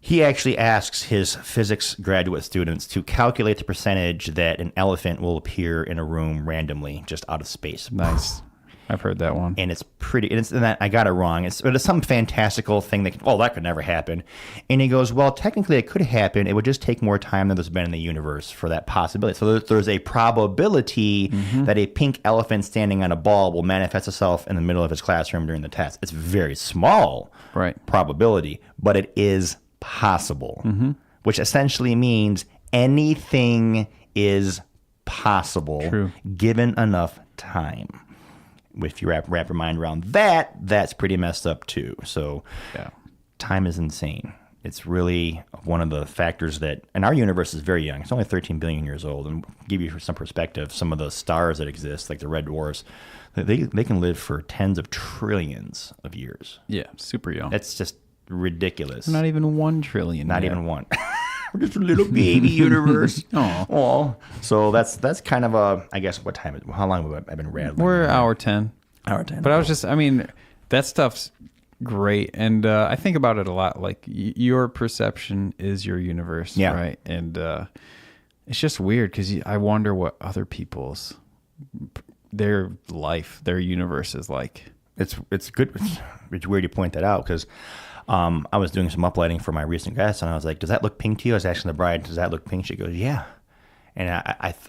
He actually asks his physics graduate students to calculate the percentage that an elephant will appear in a room randomly, just out of space. Nice. I've heard that one. And it's pretty, and that I got it wrong. It's some fantastical thing that could never happen. And he goes, well, technically it could happen. It would just take more time than there's been in the universe for that possibility. So there's a probability that a pink elephant standing on a ball will manifest itself in the middle of his classroom during the test. It's very small probability, but it is possible, which essentially means anything is possible given enough time. If you wrap your mind around that, that's pretty messed up too. So time is insane. It's really one of the factors that, and our universe is very young. It's only 13 billion years old. And give you some perspective, some of the stars that exist, like the red dwarfs, they can live for tens of trillions of years. Yeah, super young. That's just ridiculous. Not even 1 trillion. Not even one. We're just a little baby universe. Oh, so that's kind of a, I guess, what time? How long have I been rattling? We're hour 10. Hour 10. But I mean, that stuff's great, and I think about it a lot. Like your perception is your universe, right? And it's just weird because I wonder what other people's their life, their universe is like. It's good. It's weird you point that out because I was doing some uplighting for my recent guest, and I was like, "Does that look pink to you?" I was asking the bride, "Does that look pink?" She goes, "Yeah." And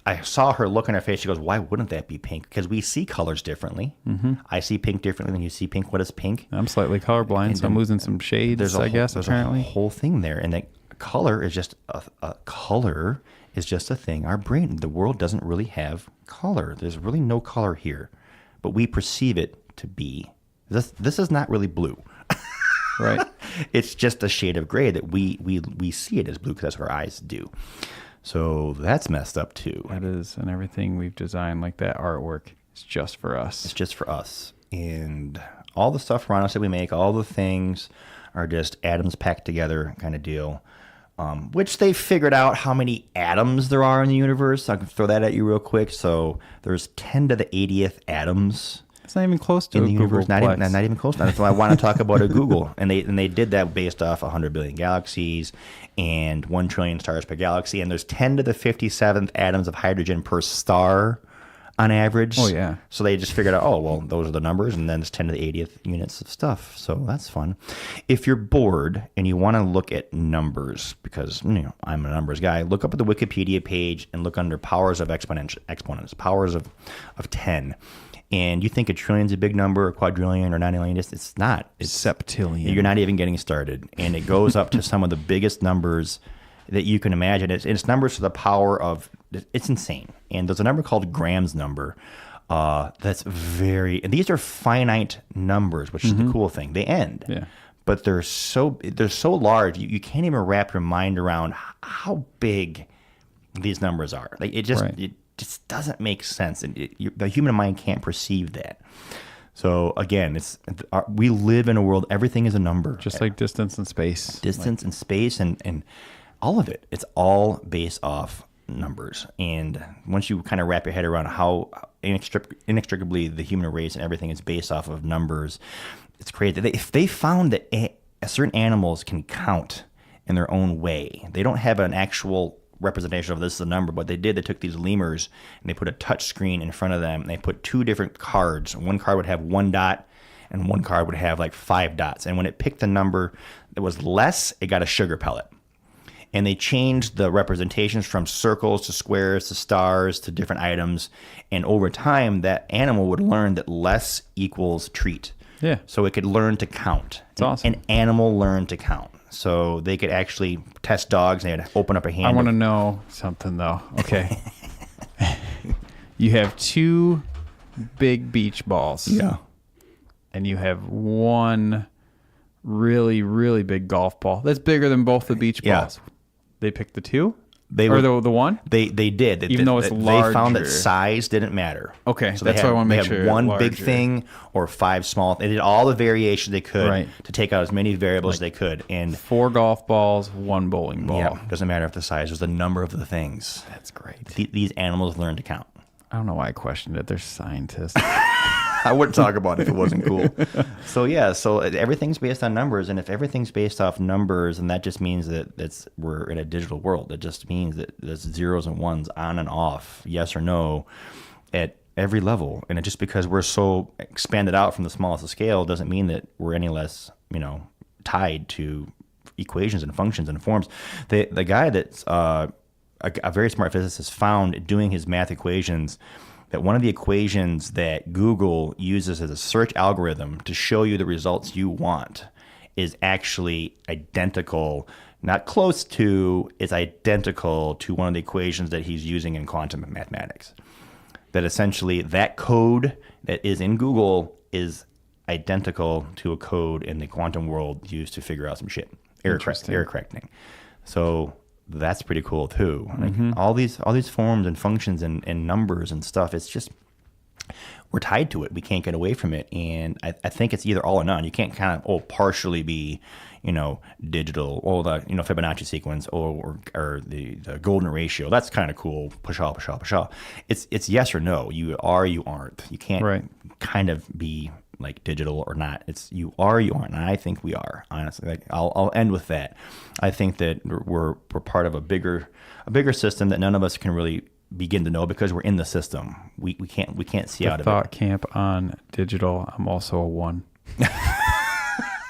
I saw her look on her face. She goes, "Why wouldn't that be pink?" Because we see colors differently. Mm-hmm. I see pink differently than you see pink. What is pink? I'm slightly colorblind, so I'm losing some shades, There's apparently. a whole thing there. And that color is just a thing. Our brain, the world doesn't really have color. There's really no color here. But we perceive it to be. This is not really blue. Right. It's just a shade of gray that we see it as blue because that's what our eyes do. So that's messed up too. That is, and everything we've designed, like that artwork, is just for us. It's just for us. And all the stuff around us that we make, all the things are just atoms packed together kind of deal. Which they figured out how many atoms there are in the universe. I can throw that at you real quick. So there's 10 to the 80th atoms. It's not even close to in a the universe. Not even close. That's why I want to talk about a Google. And they did that based off 100 billion galaxies and 1 trillion stars per galaxy. And there's 10 to the 57th atoms of hydrogen per star on average. Oh, yeah. So they just figured out, oh, well, those are the numbers. And then it's 10 to the 80th units of stuff. So that's fun. If you're bored and you want to look at numbers, because I'm a numbers guy, look up at the Wikipedia page and look under powers of exponents, powers of 10. And you think a trillion's a big number, or quadrillion, or 9,000,000? It's not. It's septillion. You're not even getting started. And it goes up to some of the biggest numbers that you can imagine. It's numbers to the power of, it's insane. And there's a number called Graham's number. And these are finite numbers, which is the cool thing. They end. Yeah. But they're so large, you can't even wrap your mind around how big these numbers are. Like it just doesn't make sense, and the human mind can't perceive that. So again, we live in a world, everything is a number, just like distance and space. And space, and all of it. It's all based off numbers. And once you kind of wrap your head around how inextricably the human race and everything is based off of numbers, it's crazy. If they found that certain animals can count in their own way, they don't have an actual representation of this is a number, but they took these lemurs and they put a touch screen in front of them, and they put 2 different cards. One card would have 1 dot and one card would have like 5 dots, and when it picked the number that was less, it got a sugar pellet. And they changed the representations from circles to squares to stars to different items, and over time that animal would learn that less equals treat. Yeah. So it could learn to count. It's awesome. An animal learned to count. So they could actually test dogs, and they'd open up a hand. I want to know something, though. Okay. You have 2 big beach balls. Yeah. And you have 1 really, really big golf ball. That's bigger than both the beach balls. They picked the 2? The 1? They did. Even though it's larger. They found that size didn't matter. Okay, so that's why I want to make sure. They had 1 big thing or 5 small. They did all the variations they could to take out as many variables as they could. And 4 golf balls, 1 bowling ball. Yeah, doesn't matter if the size was the number of the things. That's great. These animals learn to count. I don't know why I questioned it. They're scientists. I wouldn't talk about it if it wasn't cool. So everything's based on numbers, and if everything's based off numbers, then that just means that we're in a digital world. It just means that there's zeros and ones on and off, yes or no, at every level. And it just because we're so expanded out from the smallest scale doesn't mean that we're any less, tied to equations and functions and forms. The guy that's a very smart physicist found doing his math equations that one of the equations that Google uses as a search algorithm to show you the results you want is actually identical, not close to, it's identical to one of the equations that he's using in quantum mathematics. That essentially that code that is in Google is identical to a code in the quantum world used to figure out some shit. Error correcting. So that's pretty cool too. Like all these forms and functions and numbers and stuff, it's just we're tied to it. We can't get away from it. And I think it's either all or none. You can't kind of partially be, digital, or the Fibonacci sequence or the golden ratio. That's kind of cool. Push off. It's yes or no. You are, you aren't. You can't kind of be like digital or not. It's you are, you aren't. And I think we are, honestly. Like I'll end with that. I think that we're part of a bigger system that none of us can really begin to know because we're in the system. We can't see out of it. Thought camp on digital. I'm also a 1.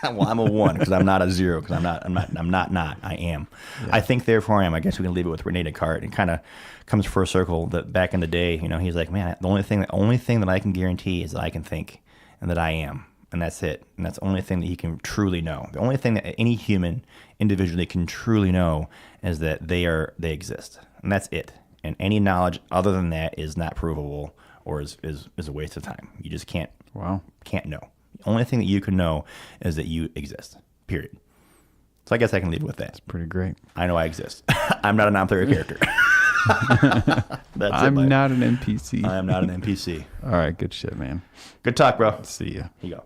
Well, I'm a 1 because I'm not a 0 because I'm not. I am. Yeah. I think, therefore I am. I guess we can leave it with Rene Descartes. It kind of comes full circle that back in the day, he's like, man, the only thing that I can guarantee is that I can think and that I am. And that's it. And that's the only thing that he can truly know. The only thing that any human individually can truly know is that they exist. And that's it. And any knowledge other than that is not provable or is a waste of time. You just can't know. The only thing that you can know is that you exist. Period. So I guess I can leave it with that. That's pretty great. I know I exist. I'm not a non-player character. I'm not an NPC. I am not an NPC. All right, good shit, man. Good talk, bro. See ya. Here you go.